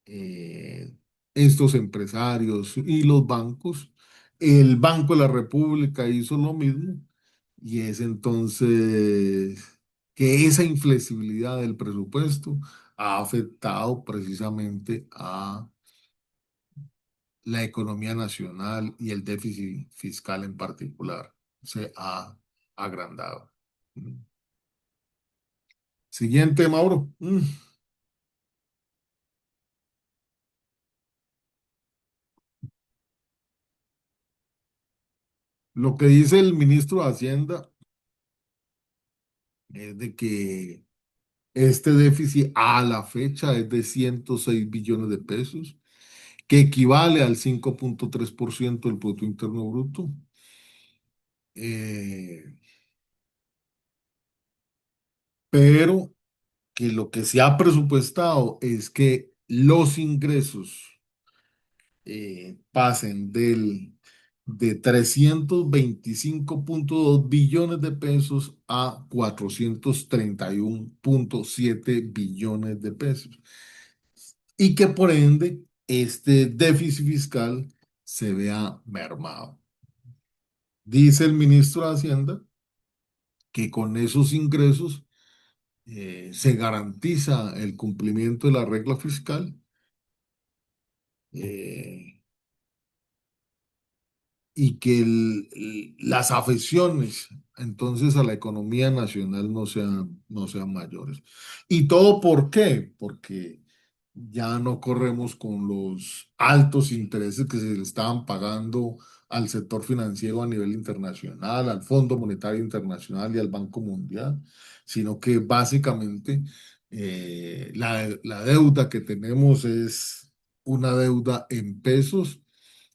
eh, estos empresarios y los bancos. El Banco de la República hizo lo mismo y es entonces que esa inflexibilidad del presupuesto ha afectado precisamente a la economía nacional y el déficit fiscal en particular se ha agrandado. Mm. Siguiente, Mauro. Lo que dice el ministro de Hacienda es de que este déficit a la fecha es de 106 billones de pesos, que equivale al 5,3% del Producto Interno Bruto. Eh, pero que lo que se ha presupuestado es que los ingresos pasen de 325,2 billones de pesos a 431,7 billones de pesos. Y que por ende este déficit fiscal se vea mermado. Dice el ministro de Hacienda que con esos ingresos se garantiza el cumplimiento de la regla fiscal, eh, y que las afecciones entonces a la economía nacional no sean mayores. ¿Y todo por qué? Porque ya no corremos con los altos intereses que se le estaban pagando al sector financiero a nivel internacional, al Fondo Monetario Internacional y al Banco Mundial, sino que básicamente la deuda que tenemos es una deuda en pesos,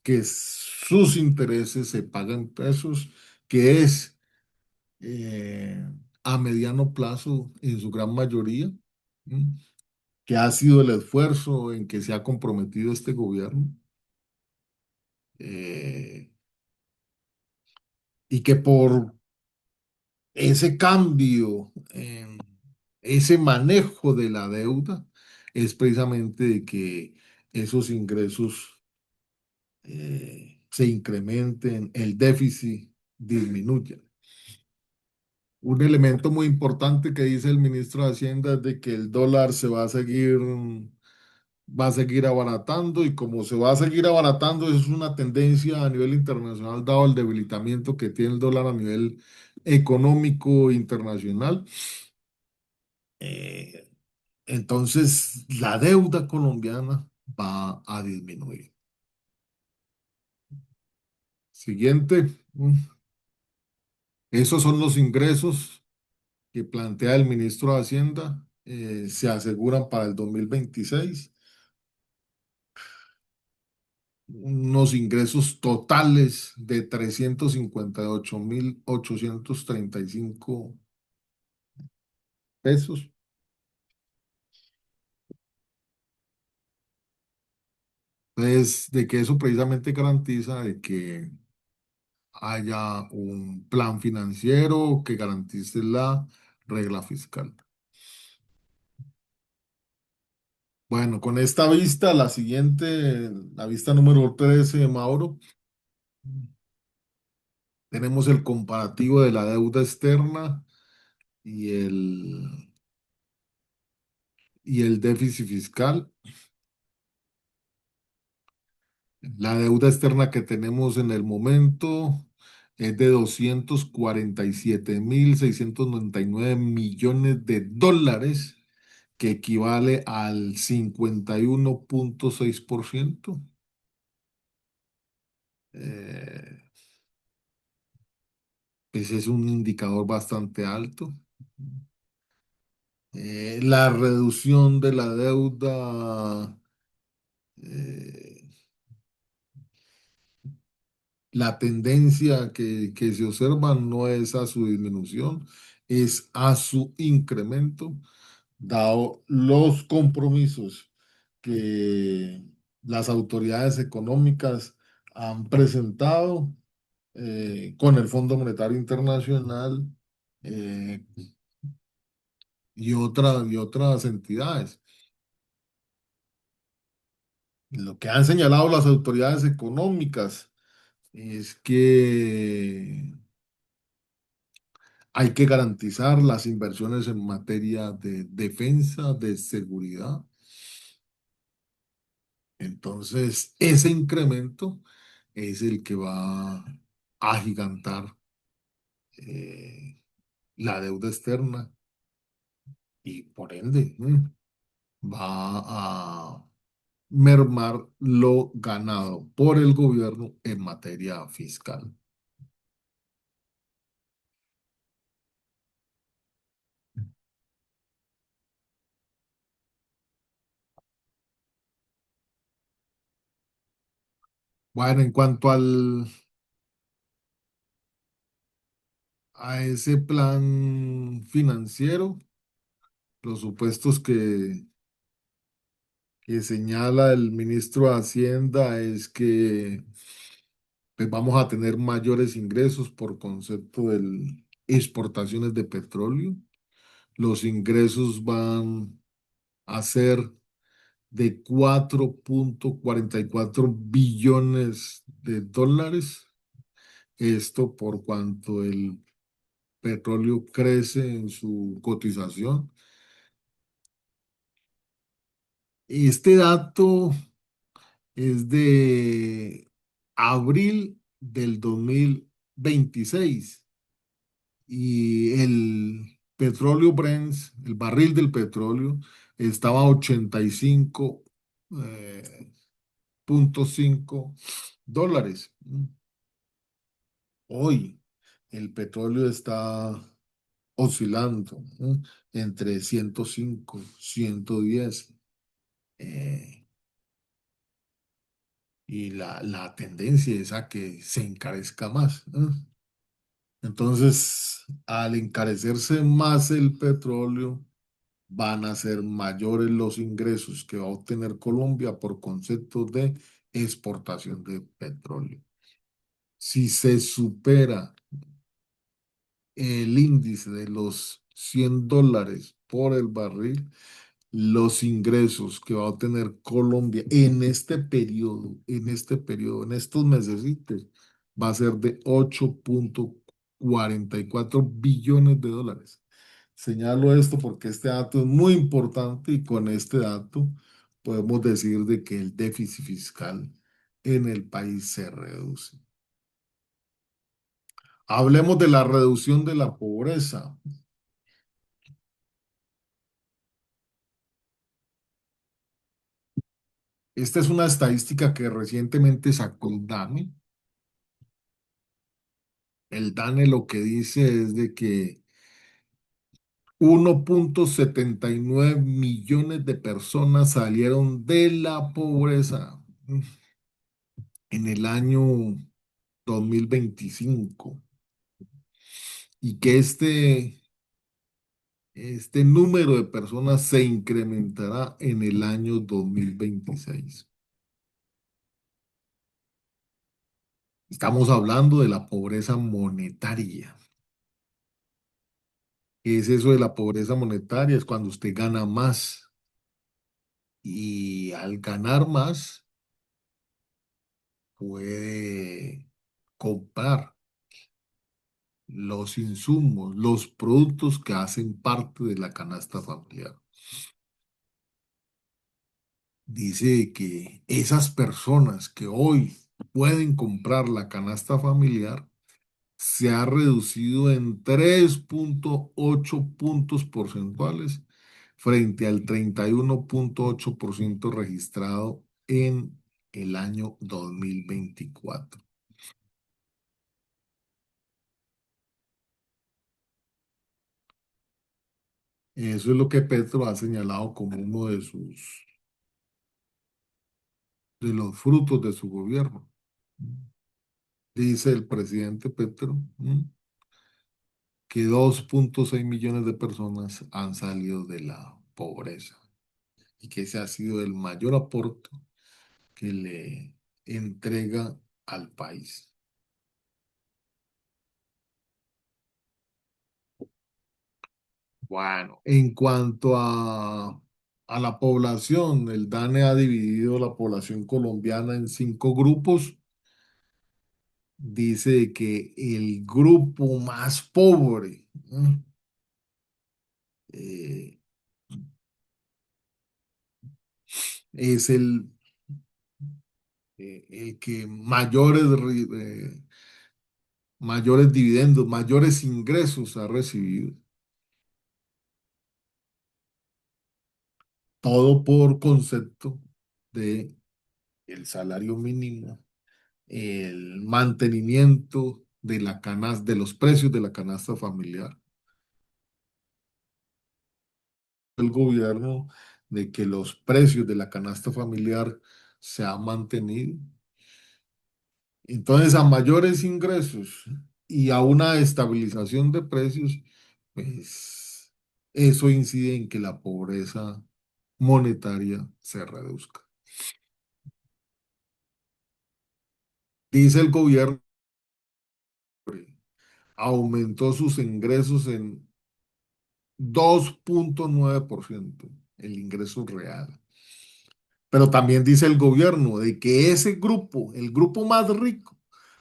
que sus intereses se pagan en pesos, que es eh, a mediano plazo en su gran mayoría. ¿M? Que ha sido el esfuerzo en que se ha comprometido este gobierno, eh, y que por ese cambio, ese manejo de la deuda, es precisamente de que esos ingresos se incrementen, el déficit disminuya. Un elemento muy importante que dice el ministro de Hacienda es de que el dólar va a seguir abaratando, y como se va a seguir abaratando, es una tendencia a nivel internacional dado el debilitamiento que tiene el dólar a nivel económico internacional. Eh, entonces, la deuda colombiana va a disminuir. Siguiente. Esos son los ingresos que plantea el ministro de Hacienda. Se aseguran para el 2026 unos ingresos totales de 358,835 pesos. Entonces, de que eso precisamente garantiza de que haya un plan financiero que garantice la regla fiscal. Bueno, con esta vista, la siguiente, la vista número 13, Mauro, tenemos el comparativo de la deuda externa y el déficit fiscal. La deuda externa que tenemos en el momento es de 247,699 millones de dólares, que equivale al 51,6%. Eh, Ese es un indicador bastante alto. La reducción de la deuda, eh, la tendencia que se observa no es a su disminución, es a su incremento, dado los compromisos que las autoridades económicas han presentado con el Fondo Monetario Internacional, eh, y otras entidades. Lo que han señalado las autoridades económicas es que hay que garantizar las inversiones en materia de defensa, de seguridad, Entonces, ese incremento es el que va a agigantar eh, la deuda externa y por ende va a mermar lo ganado por el gobierno en materia fiscal. Bueno, en cuanto a ese plan financiero, los supuestos que señala el ministro de Hacienda es que pues, vamos a tener mayores ingresos por concepto de exportaciones de petróleo. Los ingresos van a ser de 4,44 billones de dólares. Esto por cuanto el petróleo crece en su cotización. Este dato es de abril del 2026 y el petróleo Brent, el barril del petróleo, estaba a 85,5 dólares. Hoy el petróleo está oscilando, ¿no? Entre 105, 110. eh, y la tendencia es a que se encarezca más, ¿no? Entonces, al encarecerse más el petróleo, van a ser mayores los ingresos que va a obtener Colombia por concepto de exportación de petróleo. Si se supera el índice de los $100 por el barril, los ingresos que va a obtener Colombia en estos mesecitos, va a ser de 8,44 billones de dólares. Señalo esto porque este dato es muy importante y con este dato podemos decir de que el déficit fiscal en el país se reduce. Hablemos de la reducción de la pobreza. Esta es una estadística que recientemente sacó el DANE. El DANE lo que dice es de que 1,79 millones de personas salieron de la pobreza en el año 2025 y que este número de personas se incrementará en el año 2026. Estamos hablando de la pobreza monetaria. ¿Qué es eso de la pobreza monetaria? Es cuando usted gana más y al ganar más puede comprar los insumos, los productos que hacen parte de la canasta familiar. Dice que esas personas que hoy pueden comprar la canasta familiar se ha reducido en 3,8 puntos porcentuales frente al 31,8% registrado en el año 2024. Eso es lo que Petro ha señalado como uno de los frutos de su gobierno. Dice el presidente Petro que 2,6 millones de personas han salido de la pobreza y que ese ha sido el mayor aporte que le entrega al país. Bueno, en cuanto a la población, el DANE ha dividido la población colombiana en 5 grupos. Dice que el grupo más pobre, ¿no? eh, es el que mayores dividendos, mayores ingresos ha recibido. Todo por concepto de el salario mínimo, el mantenimiento de la canasta, de los precios de la canasta familiar. El gobierno de que los precios de la canasta familiar se han mantenido. Entonces, a mayores ingresos y a una estabilización de precios, pues eso incide en que la pobreza monetaria se reduzca. Dice el gobierno, aumentó sus ingresos en 2,9%, el ingreso real. Pero también dice el gobierno de que ese grupo, el grupo más rico,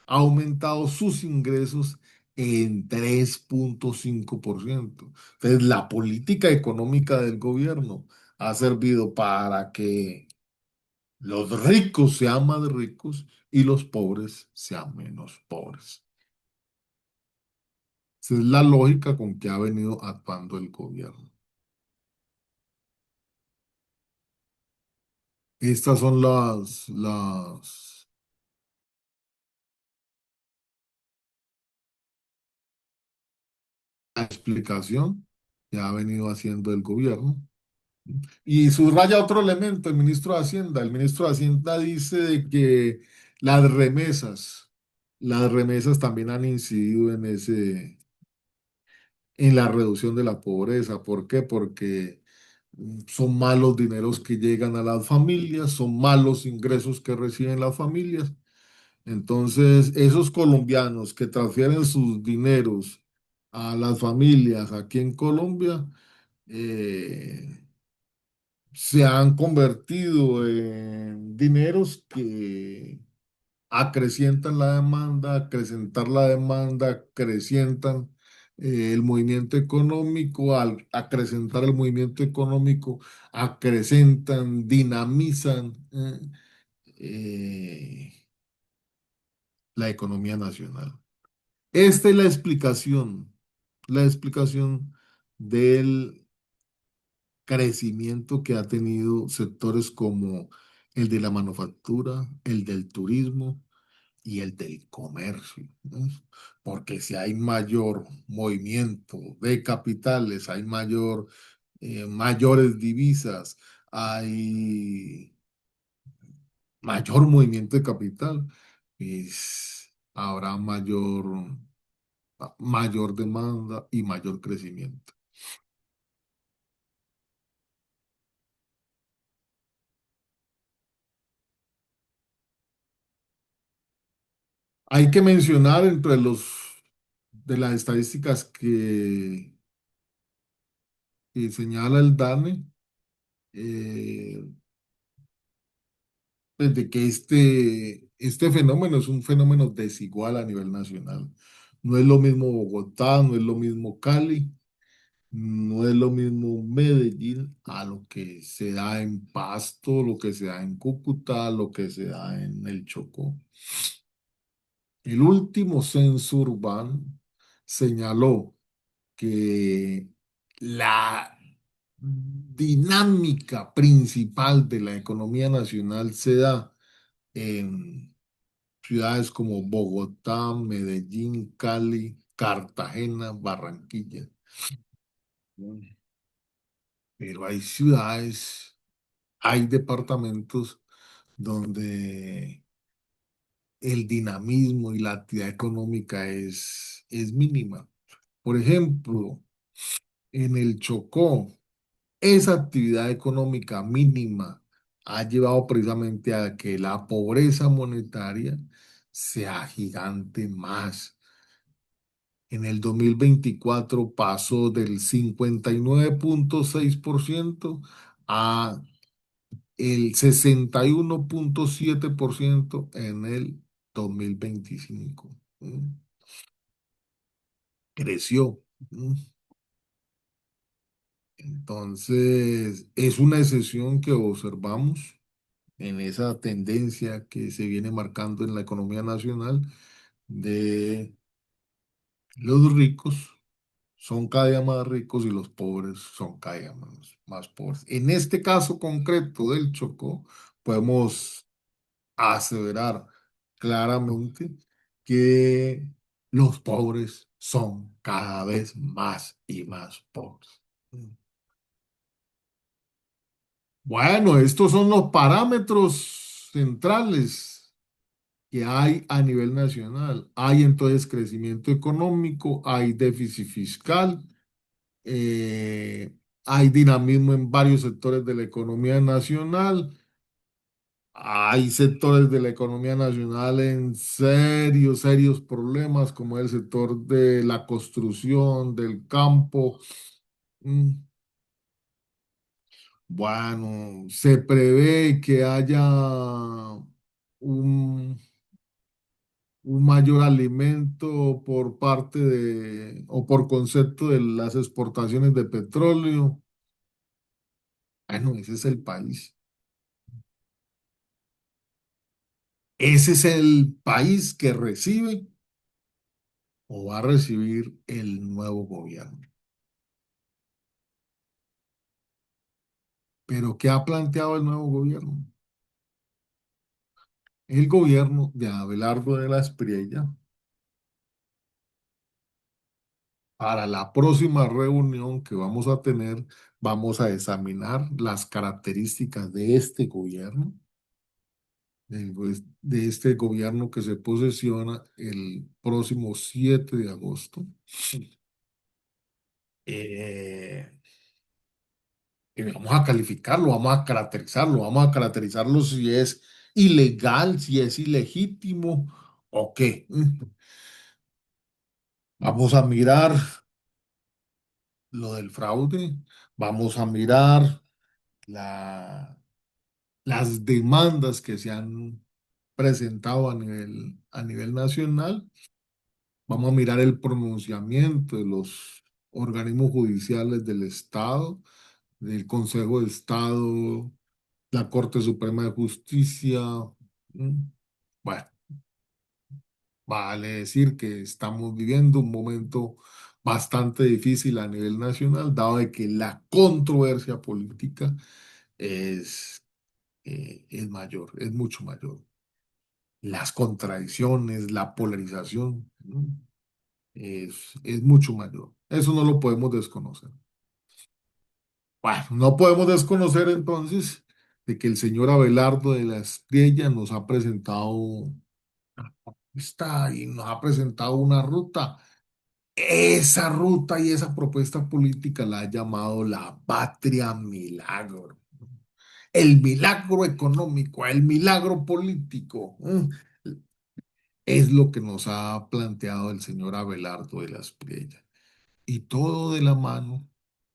ha aumentado sus ingresos en 3,5%. Entonces, la política económica del gobierno ha servido para que los ricos sean más ricos y los pobres sean menos pobres. Esa es la lógica con que ha venido actuando el gobierno. Estas son la explicación que ha venido haciendo el gobierno. Y subraya otro elemento, el ministro de Hacienda. El ministro de Hacienda dice de que las remesas, las remesas también han incidido en la reducción de la pobreza. ¿Por qué? Porque son malos dineros que llegan a las familias, son malos ingresos que reciben las familias. Entonces, esos colombianos que transfieren sus dineros a las familias aquí en Colombia, eh, se han convertido en dineros que acrecientan la demanda, acrecentar la demanda, acrecientan el movimiento económico, al acrecentar el movimiento económico, acrecentan, dinamizan eh, la economía nacional. Esta es la explicación del crecimiento que ha tenido sectores como el de la manufactura, el del turismo y el del comercio, ¿no? Porque si hay mayor movimiento de capitales, hay mayores divisas, hay mayor movimiento de capital, pues habrá mayor demanda y mayor crecimiento. Hay que mencionar entre de las estadísticas que señala el DANE, eh, pues de que este fenómeno es un fenómeno desigual a nivel nacional. No es lo mismo Bogotá, no es lo mismo Cali, no es lo mismo Medellín a lo que se da en Pasto, lo que se da en Cúcuta, lo que se da en el Chocó. El último censo urbano señaló que la dinámica principal de la economía nacional se da en ciudades como Bogotá, Medellín, Cali, Cartagena, Barranquilla. Pero hay ciudades, hay departamentos donde el dinamismo y la actividad económica es mínima. Por ejemplo, en el Chocó, esa actividad económica mínima ha llevado precisamente a que la pobreza monetaria sea gigante más. En el 2024 pasó del 59,6% a el 61,7% en el 2025. ¿Mm? Creció. ¿Mm? Entonces, es una excepción que observamos. en esa tendencia que se viene marcando en la economía nacional de los ricos son cada día más ricos y los pobres son cada día más pobres. En este caso concreto del Chocó, podemos aseverar claramente que los pobres son cada vez más y más pobres. Bueno, estos son los parámetros centrales que hay a nivel nacional. Hay entonces crecimiento económico, hay déficit fiscal, hay dinamismo en varios sectores de la economía nacional. Hay sectores de la economía nacional en serios problemas, como el sector de la construcción, del campo. Mm, Bueno, se prevé que haya un, un mayor alimento por parte de, o por concepto de las exportaciones de petróleo. Bueno, ese es el país. Ese es el país que recibe o va a recibir el nuevo gobierno. Pero ¿qué ha planteado el nuevo gobierno? El gobierno de Abelardo de la Espriella, para la próxima reunión que vamos a tener, vamos a examinar las características de este gobierno, de este gobierno que se posesiona el próximo 7 de agosto. Eh, y vamos a calificarlo, vamos a caracterizarlo si es ilegal, si es ilegítimo o qué. Vamos a mirar lo del fraude, vamos a mirar la, las demandas que se han presentado a nivel nacional, vamos a mirar el pronunciamiento de los organismos judiciales del Estado, del Consejo de Estado, la Corte Suprema de Justicia. ¿Mm? Bueno, vale decir que estamos viviendo un momento bastante difícil a nivel nacional, dado de que la controversia política es, es mayor, es mucho mayor. Las contradicciones, la polarización, ¿no? Es mucho mayor. Eso no lo podemos desconocer. Bueno, no podemos desconocer entonces de que el señor Abelardo de la Espriella nos ha presentado y nos ha presentado una ruta. Esa ruta y esa propuesta política la ha llamado la patria milagro. El milagro económico, el milagro político. Es lo que nos ha planteado el señor Abelardo de la Espriella. Y todo de la mano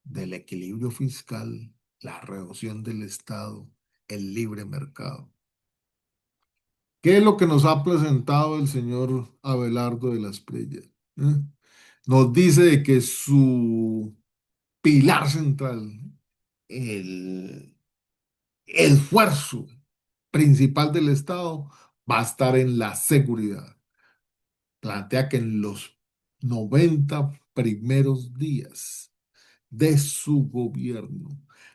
del equilibrio fiscal, la reducción del Estado, el libre mercado. ¿Qué es lo que nos ha presentado el señor Abelardo de la Espriella? ¿Eh? Nos dice de que su pilar central, el esfuerzo principal del Estado, va a estar en la seguridad. Plantea que en los 90 primeros días de su gobierno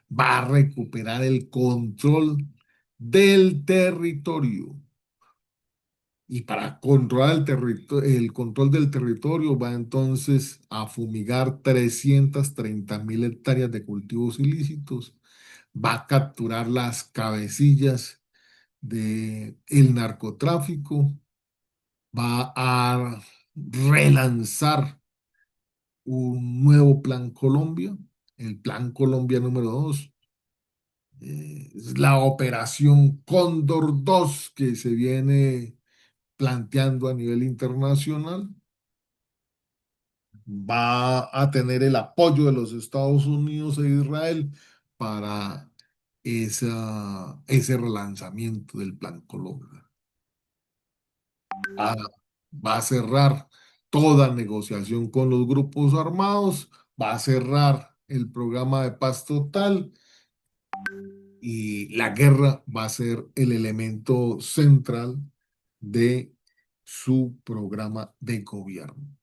va a recuperar el control del territorio. Y para controlar el control del territorio va entonces a fumigar 330.000 hectáreas de cultivos ilícitos, va a capturar las cabecillas del narcotráfico, va a relanzar un nuevo Plan Colombia, el Plan Colombia número 2, es la operación Cóndor 2 que se viene planteando a nivel internacional, va a tener el apoyo de los Estados Unidos e Israel para ese relanzamiento del Plan Colombia. Va, va a cerrar toda negociación con los grupos armados, va a cerrar el programa de paz total y la guerra va a ser el elemento central de su programa de gobierno.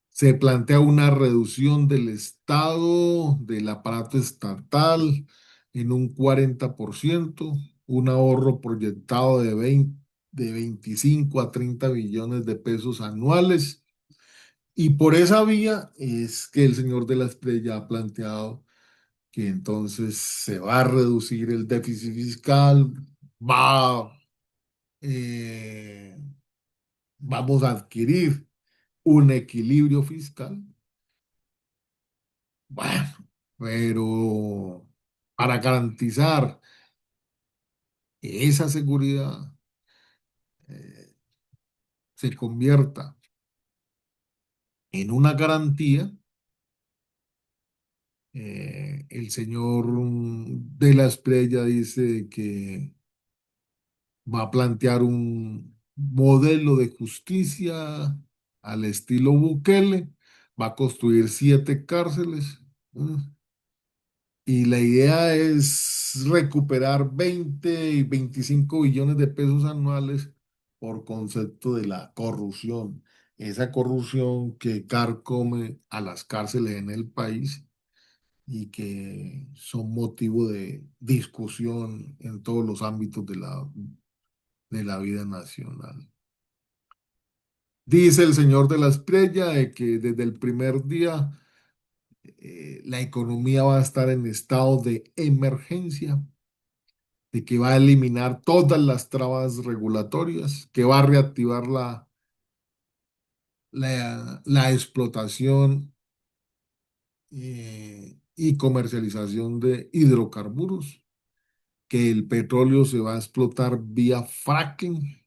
Se plantea una reducción del Estado, del aparato estatal, en un 40%, un ahorro proyectado de 25 a 30 billones de pesos anuales. Y por esa vía es que el señor de la Estrella ha planteado que entonces se va a reducir el déficit fiscal, va, eh, vamos a adquirir un equilibrio fiscal. Bueno, pero para garantizar que esa seguridad eh, se convierta en una garantía, el señor de la Estrella dice que va a plantear un modelo de justicia al estilo Bukele, va a construir 7 cárceles, ¿no? Y la idea es recuperar 20 y 25 billones de pesos anuales por concepto de la corrupción, esa corrupción que carcome a las cárceles en el país y que son motivo de discusión en todos los ámbitos de la vida nacional. Dice el señor de la estrella de que desde el primer día la economía va a estar en estado de emergencia, de que va a eliminar todas las trabas regulatorias, que va a reactivar la explotación y comercialización de hidrocarburos, que el petróleo se va a explotar vía fracking,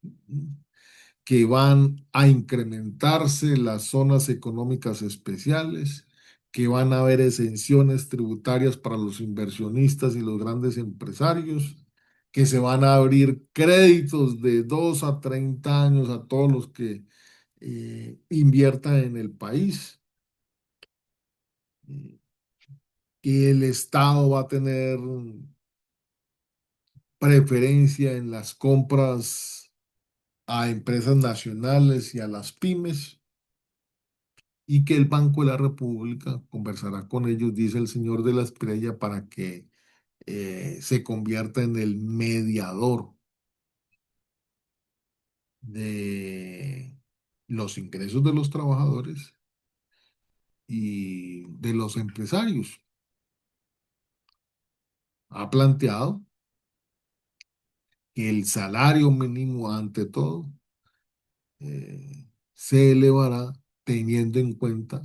que van a incrementarse las zonas económicas especiales, que van a haber exenciones tributarias para los inversionistas y los grandes empresarios, que se van a abrir créditos de 2 a 30 años a todos los que inviertan en el país, eh, que el Estado va a tener preferencia en las compras a empresas nacionales y a las pymes y que el Banco de la República conversará con ellos, dice el señor de la estrella, para que se convierta en el mediador de los ingresos de los trabajadores y de los empresarios. Ha planteado que el salario mínimo, ante todo, se elevará teniendo en cuenta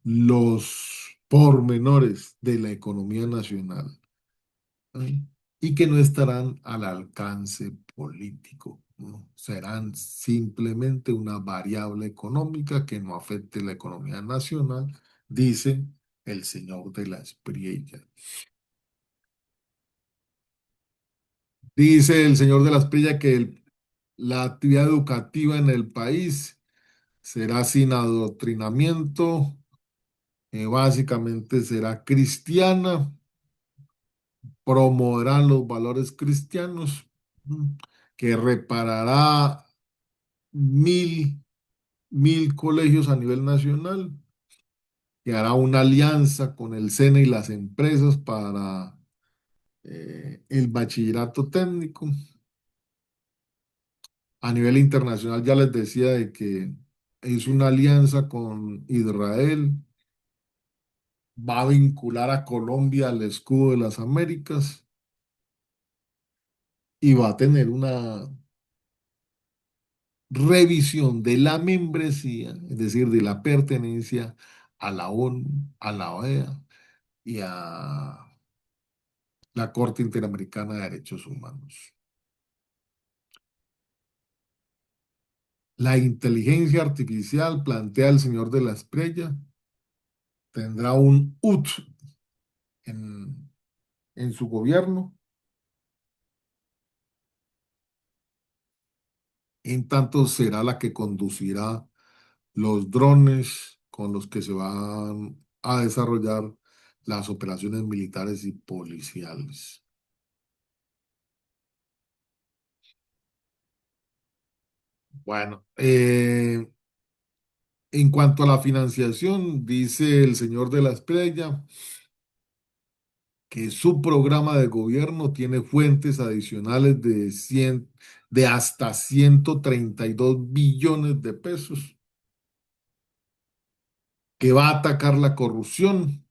los pormenores de la economía nacional, ¿sí? Y que no estarán al alcance político, ¿no? Serán simplemente una variable económica que no afecte la economía nacional, dice el señor de la Espriella. Dice el señor de la Espriella que la actividad educativa en el país será sin adoctrinamiento, básicamente será cristiana, promoverá los valores cristianos, ¿no? Que reparará mil, 1.000 colegios a nivel nacional, que hará una alianza con el SENA y las empresas para el bachillerato técnico. A nivel internacional ya les decía de que es una alianza con Israel, va a vincular a Colombia al escudo de las Américas y va a tener una revisión de la membresía, es decir, de la pertenencia a la ONU, a la OEA y a la Corte Interamericana de Derechos Humanos. La inteligencia artificial, plantea el señor de la Espriella, tendrá un UT en, en su gobierno, en tanto será la que conducirá los drones con los que se van a desarrollar las operaciones militares y policiales. Bueno, en cuanto a la financiación, dice el señor de la Estrella que su programa de gobierno tiene fuentes adicionales de hasta 132 billones de pesos, que va a atacar la corrupción.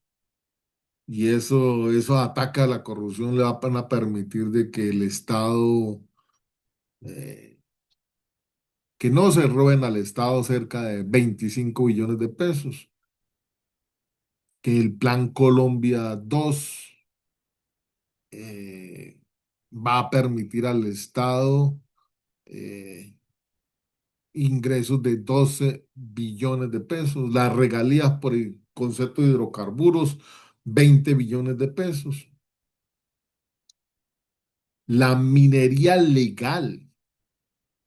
Y eso ataca a la corrupción, le van a permitir de que el Estado, eh, que no se roben al Estado cerca de 25 billones de pesos, que el Plan Colombia 2 eh, va a permitir al Estado eh, ingresos de 12 billones de pesos, las regalías por el concepto de hidrocarburos, 20 billones de pesos, la minería legal.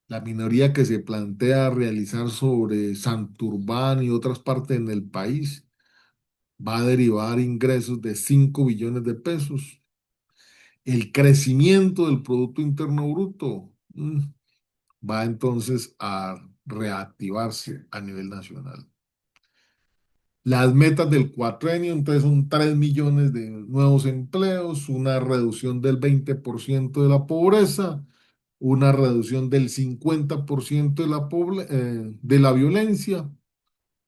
La minoría que se plantea realizar sobre Santurbán y otras partes en el país va a derivar ingresos de 5 billones de pesos. El crecimiento del Producto Interno Bruto va entonces a reactivarse a nivel nacional. Las metas del cuatrenio entonces son 3 millones de nuevos empleos, una reducción del 20% de la pobreza, una reducción del 50% de la violencia,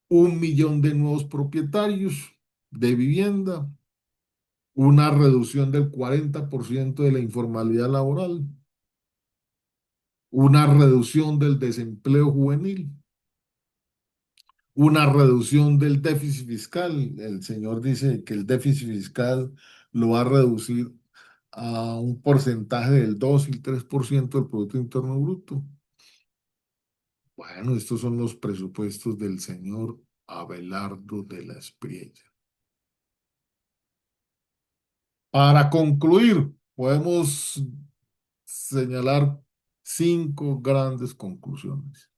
1 millón de nuevos propietarios de vivienda, una reducción del 40% de la informalidad laboral, una reducción del desempleo juvenil, una reducción del déficit fiscal. El señor dice que el déficit fiscal lo va a reducir a un porcentaje del 2 y el 3% del Producto Interno Bruto. Bueno, estos son los presupuestos del señor Abelardo de la Espriella. Para concluir, podemos señalar 5 grandes conclusiones.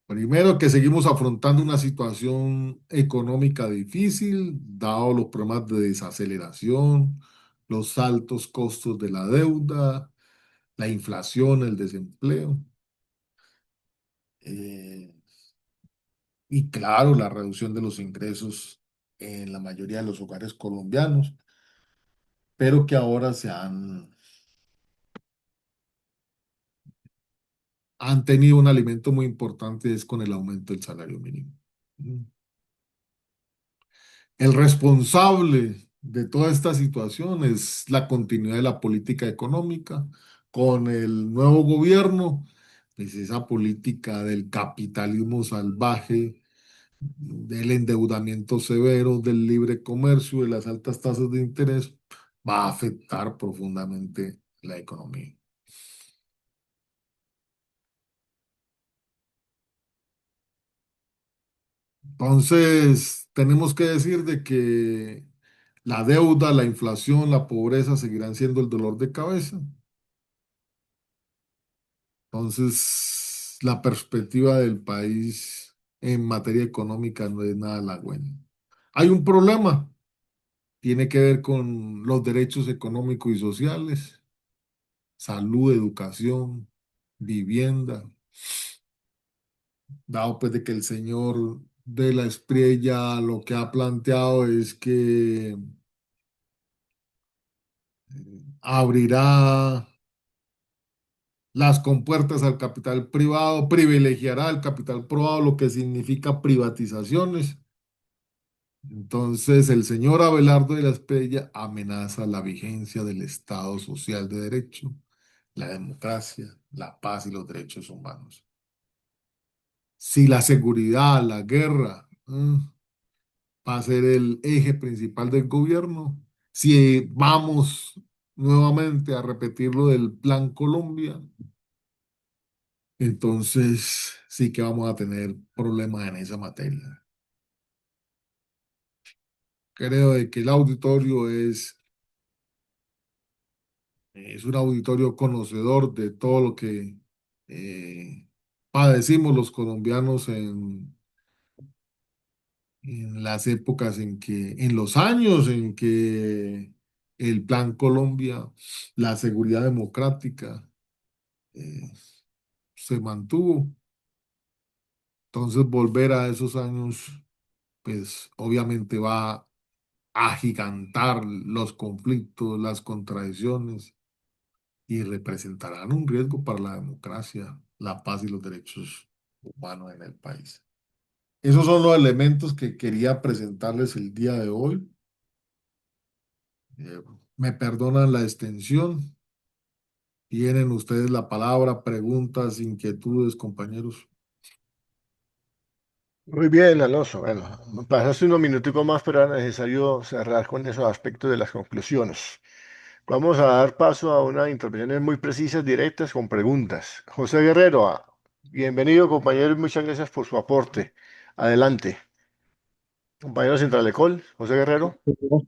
Primero, que seguimos afrontando una situación económica difícil, dado los problemas de desaceleración, los altos costos de la deuda, la inflación, el desempleo. Eh, Y claro, la reducción de los ingresos en la mayoría de los hogares colombianos, pero que ahora han tenido un alimento muy importante, es con el aumento del salario mínimo. Mm. El responsable de toda esta situación es la continuidad de la política económica con el nuevo gobierno, pues esa política del capitalismo salvaje, del endeudamiento severo, del libre comercio, de las altas tasas de interés, va a afectar profundamente la economía. Entonces, tenemos que decir de que la deuda, la inflación, la pobreza seguirán siendo el dolor de cabeza. Entonces, la perspectiva del país en materia económica no es nada halagüeña. Hay un problema, tiene que ver con los derechos económicos y sociales, salud, educación, vivienda, dado pues de que el señor de la Espriella lo que ha planteado es que abrirá las compuertas al capital privado, privilegiará el capital privado, lo que significa privatizaciones. Entonces, el señor Abelardo de la Espriella amenaza la vigencia del Estado social de derecho, la democracia, la paz y los derechos humanos. Si la seguridad, la guerra, va a ser el eje principal del gobierno, si vamos nuevamente a repetir lo del Plan Colombia, entonces sí que vamos a tener problemas en esa materia. Creo de que el auditorio es un auditorio conocedor de todo lo que eh, padecimos los colombianos en las épocas en los años en que el Plan Colombia, la seguridad democrática, eh, se mantuvo. Entonces volver a esos años, pues obviamente va a agigantar los conflictos, las contradicciones y representarán un riesgo para la democracia, la paz y los derechos humanos en el país. Esos son los elementos que quería presentarles el día de hoy. Eh, Me perdonan la extensión. Tienen ustedes la palabra, preguntas, inquietudes, compañeros. Muy bien, Alonso. Bueno, pasaste unos minuticos más, pero era necesario cerrar con esos aspectos de las conclusiones. Vamos a dar paso a unas intervenciones muy precisas, directas, con preguntas. José Guerrero, bienvenido, compañero, y muchas gracias por su aporte. Adelante. Compañero Centralecol, José Guerrero.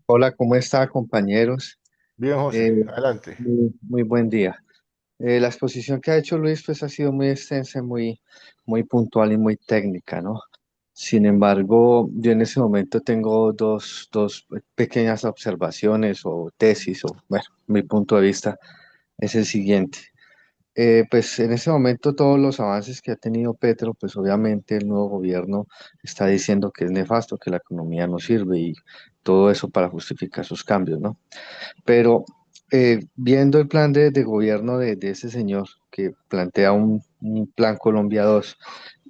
Hola, ¿cómo está, compañeros? Bien, José, Eh, adelante. muy buen día. La exposición que ha hecho Luis pues ha sido muy extensa, muy puntual y muy técnica, ¿no? Sin embargo, yo en ese momento tengo dos pequeñas observaciones o tesis, o bueno, mi punto de vista es el siguiente. Pues en ese momento todos los avances que ha tenido Petro, pues obviamente el nuevo gobierno está diciendo que es nefasto, que la economía no sirve y todo eso para justificar sus cambios, ¿no? Pero viendo el plan de gobierno de ese señor que plantea un plan Colombia 2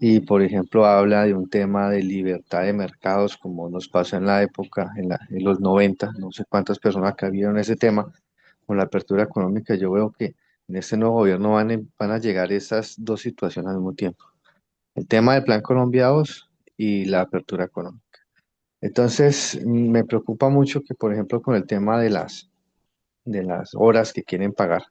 y, por ejemplo, habla de un tema de libertad de mercados como nos pasó en la época, en los 90, no sé cuántas personas que vieron ese tema con la apertura económica, yo veo que en este nuevo gobierno van a llegar esas dos situaciones al mismo tiempo. El tema del plan Colombia 2 y la apertura económica. Entonces, me preocupa mucho que, por ejemplo, con el tema de las horas que quieren pagar,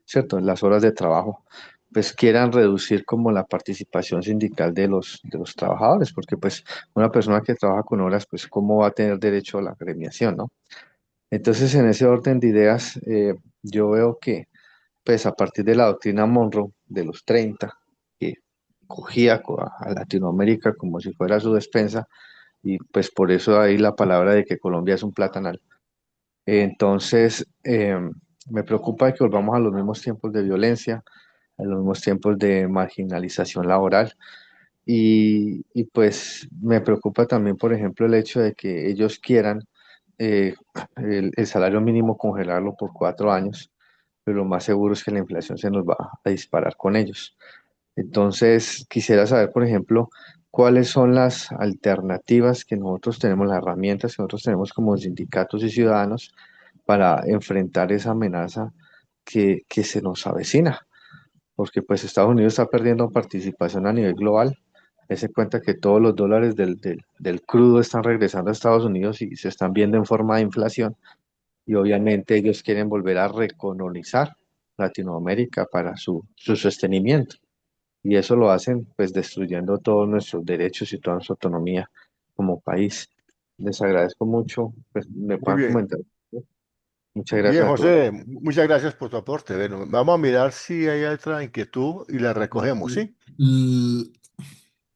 ¿cierto? Las horas de trabajo, pues quieran reducir como la participación sindical de los trabajadores, porque pues una persona que trabaja con horas, pues cómo va a tener derecho a la agremiación, ¿no? Entonces, en ese orden de ideas, yo veo que pues a partir de la doctrina Monroe de los 30 que cogía a Latinoamérica como si fuera su despensa, y pues por eso ahí la palabra de que Colombia es un platanal. Entonces, me preocupa que volvamos a los mismos tiempos de violencia, a los mismos tiempos de marginalización laboral pues me preocupa también, por ejemplo, el hecho de que ellos quieran eh, el salario mínimo congelarlo por 4 años, pero lo más seguro es que la inflación se nos va a disparar con ellos. Entonces, quisiera saber, por ejemplo, cuáles son las alternativas que nosotros tenemos, las herramientas que nosotros tenemos como sindicatos y ciudadanos para enfrentar esa amenaza que se nos avecina, porque pues Estados Unidos está perdiendo participación a nivel global. Se cuenta que todos los dólares del crudo están regresando a Estados Unidos y se están viendo en forma de inflación, y obviamente ellos quieren volver a recolonizar Latinoamérica para su sostenimiento. Y eso lo hacen pues destruyendo todos nuestros derechos y toda nuestra autonomía como país. Les agradezco mucho, pues me Muy puedan bien. comentar. Muchas Bien, gracias a todos. José, muchas gracias por tu aporte. Bueno, vamos a mirar si hay otra inquietud y la recogemos, ¿sí? L-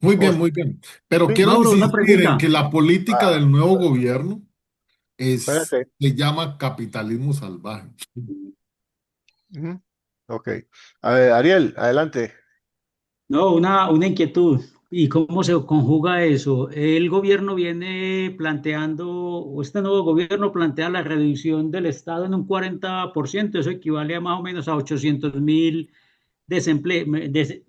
Muy bien, José, muy bien. Pero sí. quiero Mauro, una insistir en pregunta. que la política Ah, del nuevo gobierno espérate. se llama capitalismo salvaje. Ujú. Ok. A ver, Ariel, adelante. No, una inquietud. ¿Y cómo se conjuga eso? El gobierno viene planteando, o este nuevo gobierno plantea la reducción del Estado en un 40%. Eso equivale a más o menos a 800.000 de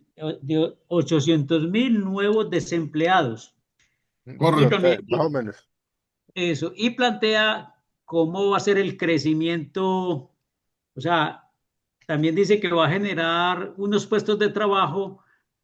800.000 nuevos desempleados. Y Correcto. también Más o menos. eso, y plantea cómo va a ser el crecimiento. O sea, también dice que va a generar unos puestos de trabajo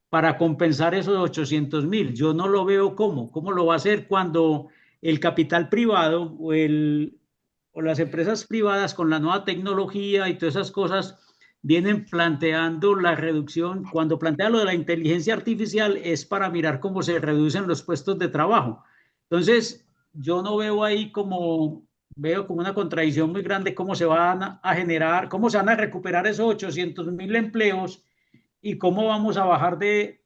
para compensar esos 800.000. Yo no lo veo cómo lo va a hacer cuando el capital privado o las empresas privadas con la nueva tecnología y todas esas cosas vienen planteando la reducción. Cuando plantea lo de la inteligencia artificial es para mirar cómo se reducen los puestos de trabajo. Entonces, yo no veo ahí veo como una contradicción muy grande cómo se van a generar, cómo se van a recuperar esos 800.000 empleos y cómo vamos a bajar del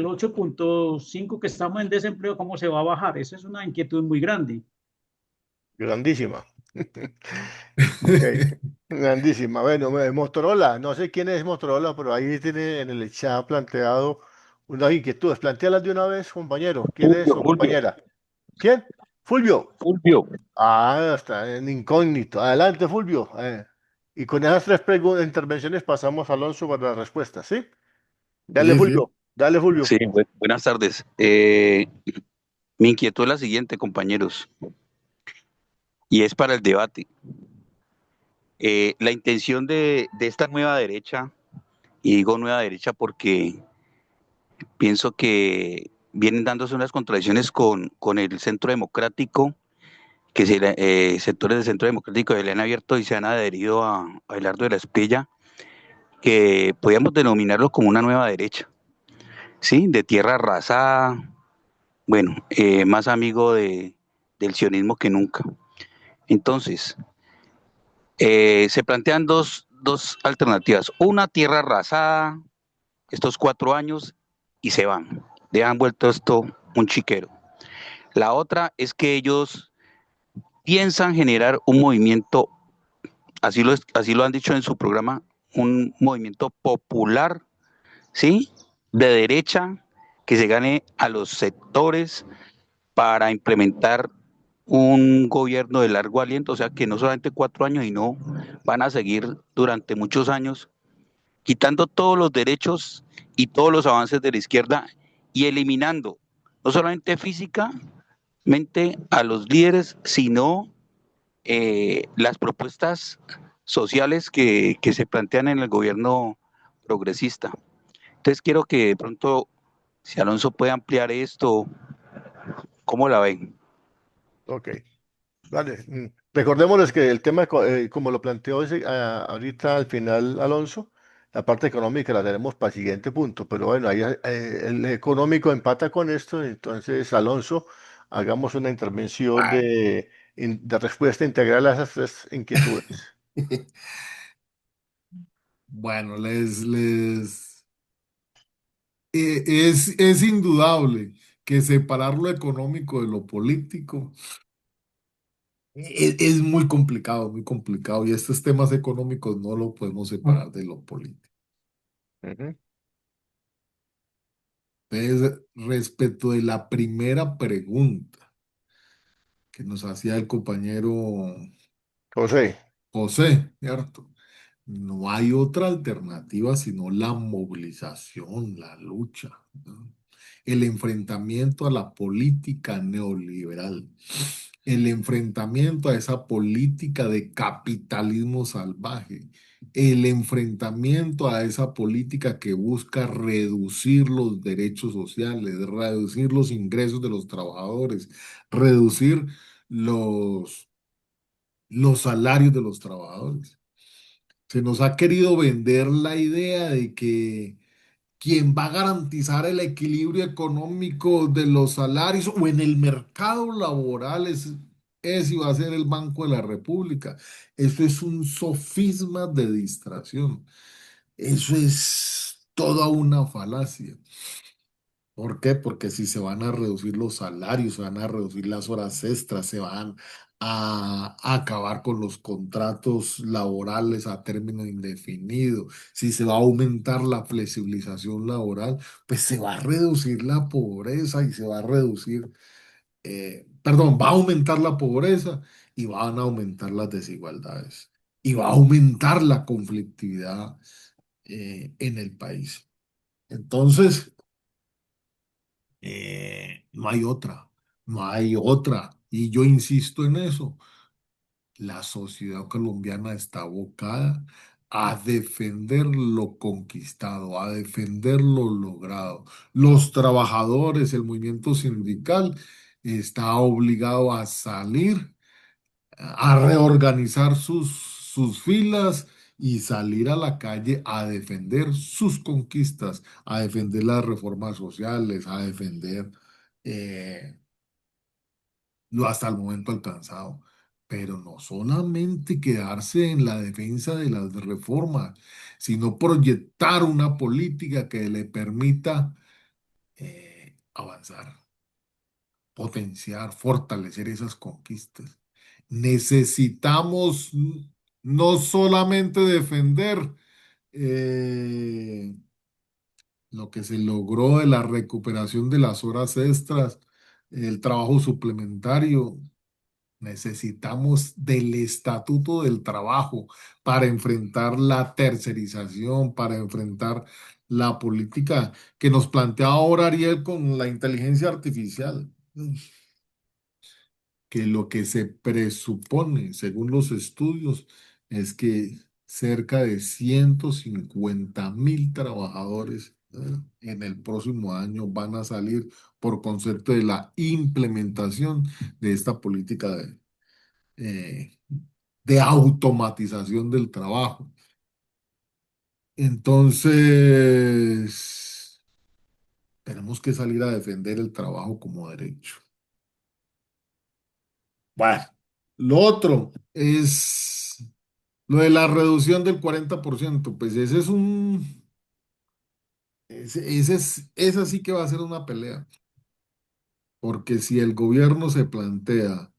8.5 que estamos en desempleo, cómo se va a bajar. Esa es una inquietud muy grande. Grandísima. Ok, grandísima. Bueno, Motorola, no sé quién es Motorola, pero ahí tiene en el chat planteado unas inquietudes. Plantéalas de una vez, compañero. ¿Quién es Fulvio, o Fulvio, compañera? ¿Quién? Fulvio. Fulvio. Ah, está en incógnito. Adelante, Fulvio. Y con esas tres intervenciones pasamos a Alonso para la respuesta, ¿sí? Dale, Sí, sí. Fulvio. Dale, Fulvio. Sí, buenas tardes. Mi inquietud es la siguiente, compañeros, y es para el debate. La intención de esta nueva derecha, y digo nueva derecha porque pienso que vienen dándose unas contradicciones con el centro democrático, sectores del centro democrático se le han abierto y se han adherido a Abelardo de la Espriella, que podríamos denominarlo como una nueva derecha, ¿sí? De tierra arrasada, bueno, más amigo del sionismo que nunca. Entonces, se plantean dos alternativas. Una, tierra arrasada, estos 4 años, y se van. Dejan vuelto esto un chiquero. La otra es que ellos piensan generar un movimiento, así lo han dicho en su programa, un movimiento popular, ¿sí? De derecha, que se gane a los sectores para implementar un gobierno de largo aliento, o sea que no solamente 4 años, sino van a seguir durante muchos años, quitando todos los derechos y todos los avances de la izquierda y eliminando no solamente físicamente a los líderes, sino las propuestas sociales que se plantean en el gobierno progresista. Entonces quiero que de pronto, si Alonso puede ampliar esto, ¿cómo la ven? Ok. Vale. Recordémosles que el tema, como lo planteó ahorita al final Alonso, la parte económica la tenemos para el siguiente punto, pero bueno, ahí el económico empata con esto, entonces Alonso, hagamos una intervención Ah, de respuesta integral a esas tres inquietudes. bueno, es indudable que separar lo económico de lo político es muy complicado, y estos temas económicos no lo podemos separar de lo político. Ujú. Entonces, respecto de la primera pregunta que nos hacía el compañero José, José, ¿cierto? No hay otra alternativa sino la movilización, la lucha, ¿no? El enfrentamiento a la política neoliberal, el enfrentamiento a esa política de capitalismo salvaje, el enfrentamiento a esa política que busca reducir los derechos sociales, reducir los ingresos de los trabajadores, reducir los, los salarios de los trabajadores. Se nos ha querido vender la idea de que quien va a garantizar el equilibrio económico de los salarios o en el mercado laboral es y va a ser el Banco de la República. Eso es un sofisma de distracción. Eso es toda una falacia. ¿Por qué? Porque si se van a reducir los salarios, se van a reducir las horas extras, se van a acabar con los contratos laborales a término indefinido, si se va a aumentar la flexibilización laboral, pues se va a reducir la pobreza y se va a reducir, perdón, va a aumentar la pobreza y van a aumentar las desigualdades y va a aumentar la conflictividad en el país. Entonces, no hay otra, no hay otra. Y yo insisto en eso. La sociedad colombiana está abocada a defender lo conquistado, a defender lo logrado. Los trabajadores, el movimiento sindical está obligado a salir, a reorganizar sus filas y salir a la calle a defender sus conquistas, a defender las reformas sociales, a defender eh, lo hasta el momento alcanzado. Pero no solamente quedarse en la defensa de las reformas, sino proyectar una política que le permita avanzar, potenciar, fortalecer esas conquistas. Necesitamos no solamente defender eh, lo que se logró de la recuperación de las horas extras, el trabajo suplementario. Necesitamos del estatuto del trabajo para enfrentar la tercerización, para enfrentar la política que nos plantea ahora Ariel con la inteligencia artificial, que lo que se presupone, según los estudios, es que cerca de 150.000 trabajadores en el próximo año van a salir por concepto de la implementación de esta política eh, de automatización del trabajo. Entonces, tenemos que salir a defender el trabajo como derecho. Bueno, lo otro es lo de la reducción del 40%. Pues esa sí que va a ser una pelea, porque si el gobierno se plantea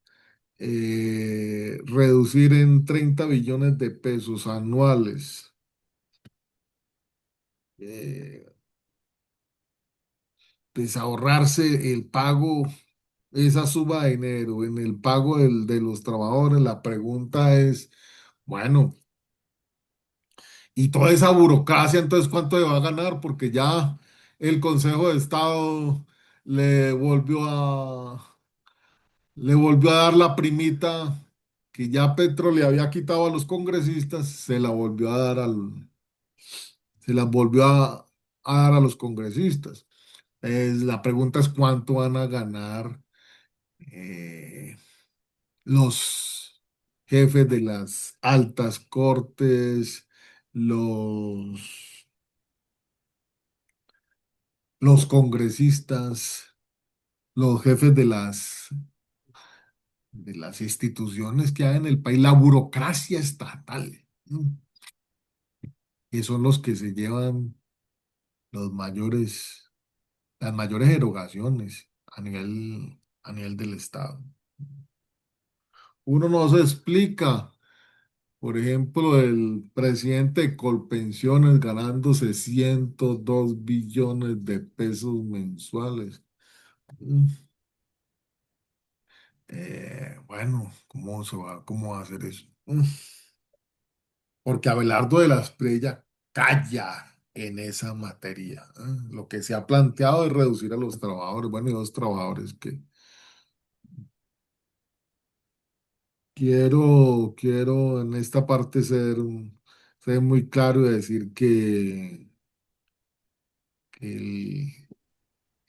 reducir en 30 billones de pesos anuales, eh, pues ahorrarse el pago, esa suba de dinero en el pago de los trabajadores, la pregunta es, bueno, y toda esa burocracia, entonces, ¿cuánto le va a ganar? Porque ya el Consejo de Estado le volvió a, le volvió a dar la primita que ya Petro le había quitado a los congresistas, se la volvió a dar se la volvió a dar a los congresistas. La pregunta es cuánto van a ganar eh, los jefes de las altas cortes, los congresistas, los jefes de las instituciones que hay en el país, la burocracia estatal, ¿no? Que son los que se llevan los mayores, las mayores erogaciones a nivel del Estado. Uno no se explica. Por ejemplo, el presidente de Colpensiones ganándose 102 billones de pesos mensuales. Mm, bueno, ¿cómo va a hacer eso? Porque Abelardo de la Espriella calla en esa materia. Lo que se ha planteado es reducir a los trabajadores. Bueno, y los trabajadores que quiero en esta parte ser muy claro y decir que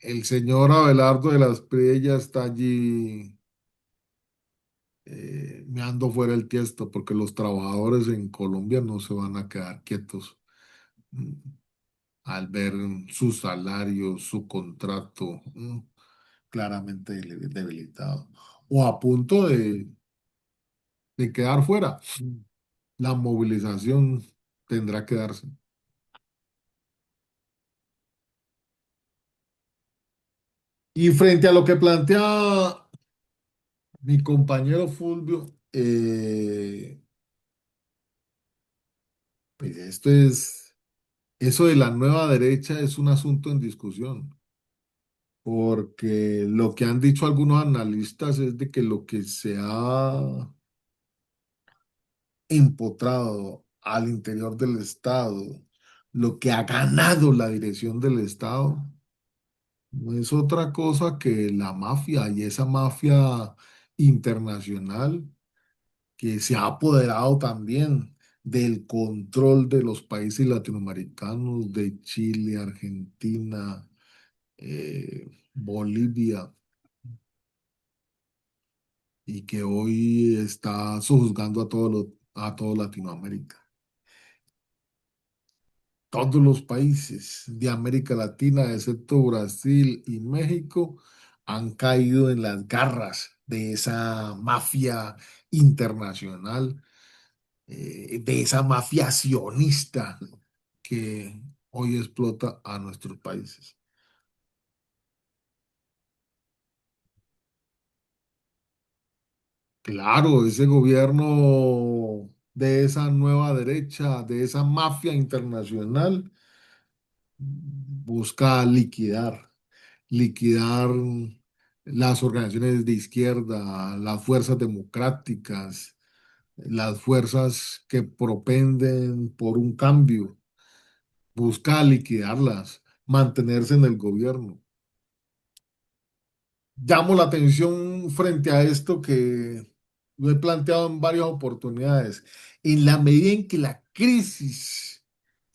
el señor Abelardo de las Priellas está allí meando fuera el tiesto porque los trabajadores en Colombia no se van a quedar quietos mm, al ver su salario, su contrato claramente debilitado o a punto de quedar fuera. La movilización tendrá que darse. Y frente a lo que plantea mi compañero Fulvio, pues eso de la nueva derecha es un asunto en discusión, porque lo que han dicho algunos analistas es de que lo que se ha empotrado al interior del Estado, lo que ha ganado la dirección del Estado, no es otra cosa que la mafia y esa mafia internacional que se ha apoderado también del control de los países latinoamericanos, de Chile, Argentina, Bolivia, y que hoy está sojuzgando a todo Latinoamérica. Todos los países de América Latina, excepto Brasil y México, han caído en las garras de esa mafia internacional, de esa mafia sionista que hoy explota a nuestros países. Claro, ese gobierno de esa nueva derecha, de esa mafia internacional, busca liquidar las organizaciones de izquierda, las fuerzas democráticas, las fuerzas que propenden por un cambio, busca liquidarlas, mantenerse en el gobierno. Llamo la atención frente a esto que lo he planteado en varias oportunidades. En la medida en que la crisis,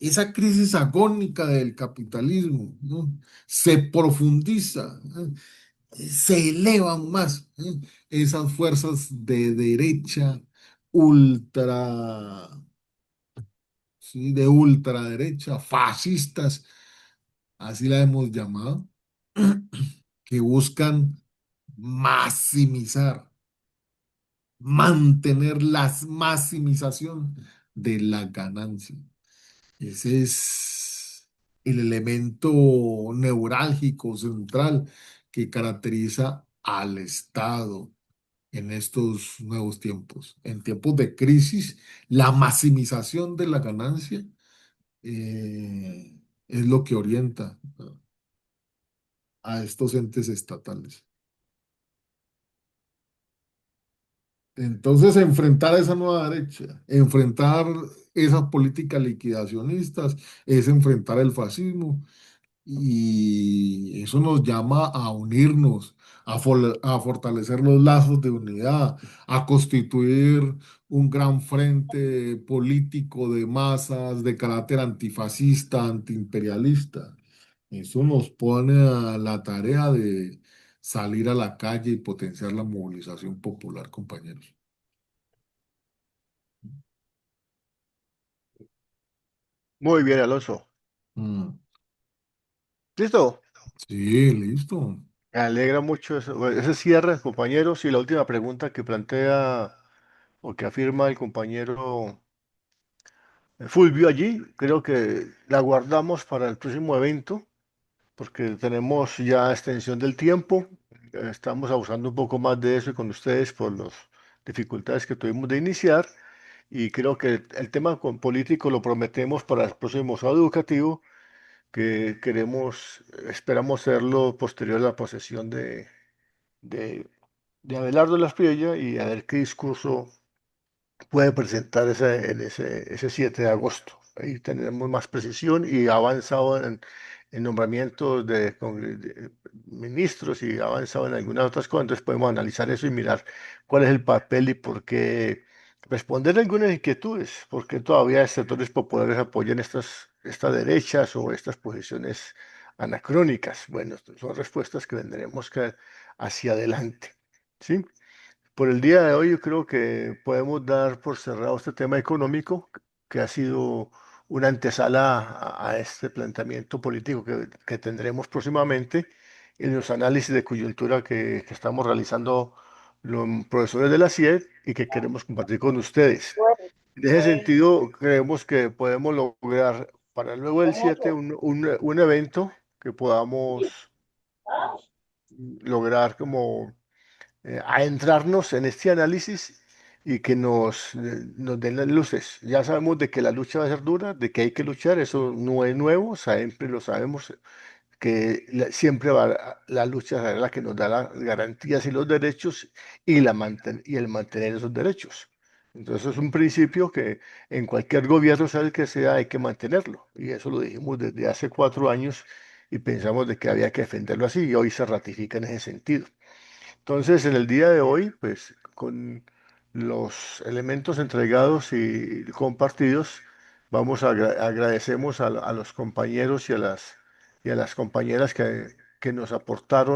esa crisis agónica del capitalismo, ¿no?, se profundiza, se elevan más, esas fuerzas de derecha, ultra, ¿sí?, de ultraderecha, fascistas, así la hemos llamado, que buscan maximizar, mantener la maximización de la ganancia. Ese es el elemento neurálgico central que caracteriza al Estado en estos nuevos tiempos. En tiempos de crisis, la maximización de la ganancia es lo que orienta a estos entes estatales. Entonces, enfrentar a esa nueva derecha, enfrentar esas políticas liquidacionistas, es enfrentar el fascismo y eso nos llama a unirnos, a fortalecer los lazos de unidad, a constituir un gran frente político de masas de carácter antifascista, antiimperialista. Eso nos pone a la tarea de salir a la calle y potenciar la movilización popular, compañeros. Muy bien, Alonso. Mm, ¿Listo? sí, listo. Me alegra mucho ese cierre, compañeros. Y la última pregunta que plantea o que afirma el compañero Fulvio allí, creo que la guardamos para el próximo evento, porque tenemos ya extensión del tiempo. Estamos abusando un poco más de eso y con ustedes por las dificultades que tuvimos de iniciar. Y creo que el tema político lo prometemos para el próximo sábado educativo, que esperamos hacerlo posterior a la posesión de, de Abelardo Lasprilla y a ver qué discurso puede presentar ese 7 de agosto. Ahí tendremos más precisión y ha avanzado en nombramientos de ministros y ha avanzado en algunas otras cosas. Entonces podemos analizar eso y mirar cuál es el papel y por qué responder algunas inquietudes, por qué todavía sectores populares apoyan estas derechas o estas posiciones anacrónicas. Bueno, son respuestas que vendremos hacia adelante. ¿Sí? Por el día de hoy yo creo que podemos dar por cerrado este tema económico, que ha sido una antesala a este planteamiento político que tendremos próximamente en los análisis de coyuntura que estamos realizando los profesores de la CIED y que queremos compartir con ustedes. En ese sentido, creemos que podemos lograr para luego del 7 un evento que podamos lograr como adentrarnos en este análisis y que nos den las luces. Ya sabemos de que la lucha va a ser dura, de que hay que luchar, eso no es nuevo, siempre lo sabemos, que siempre la lucha será la que nos da las garantías y los derechos y el mantener esos derechos. Entonces es un principio que en cualquier gobierno, sea el que sea, hay que mantenerlo. Y eso lo dijimos desde hace 4 años y pensamos de que había que defenderlo así y hoy se ratifica en ese sentido. Entonces, en el día de hoy, pues con los elementos entregados y compartidos, agradecemos a los compañeros y a las compañeras que nos aportaron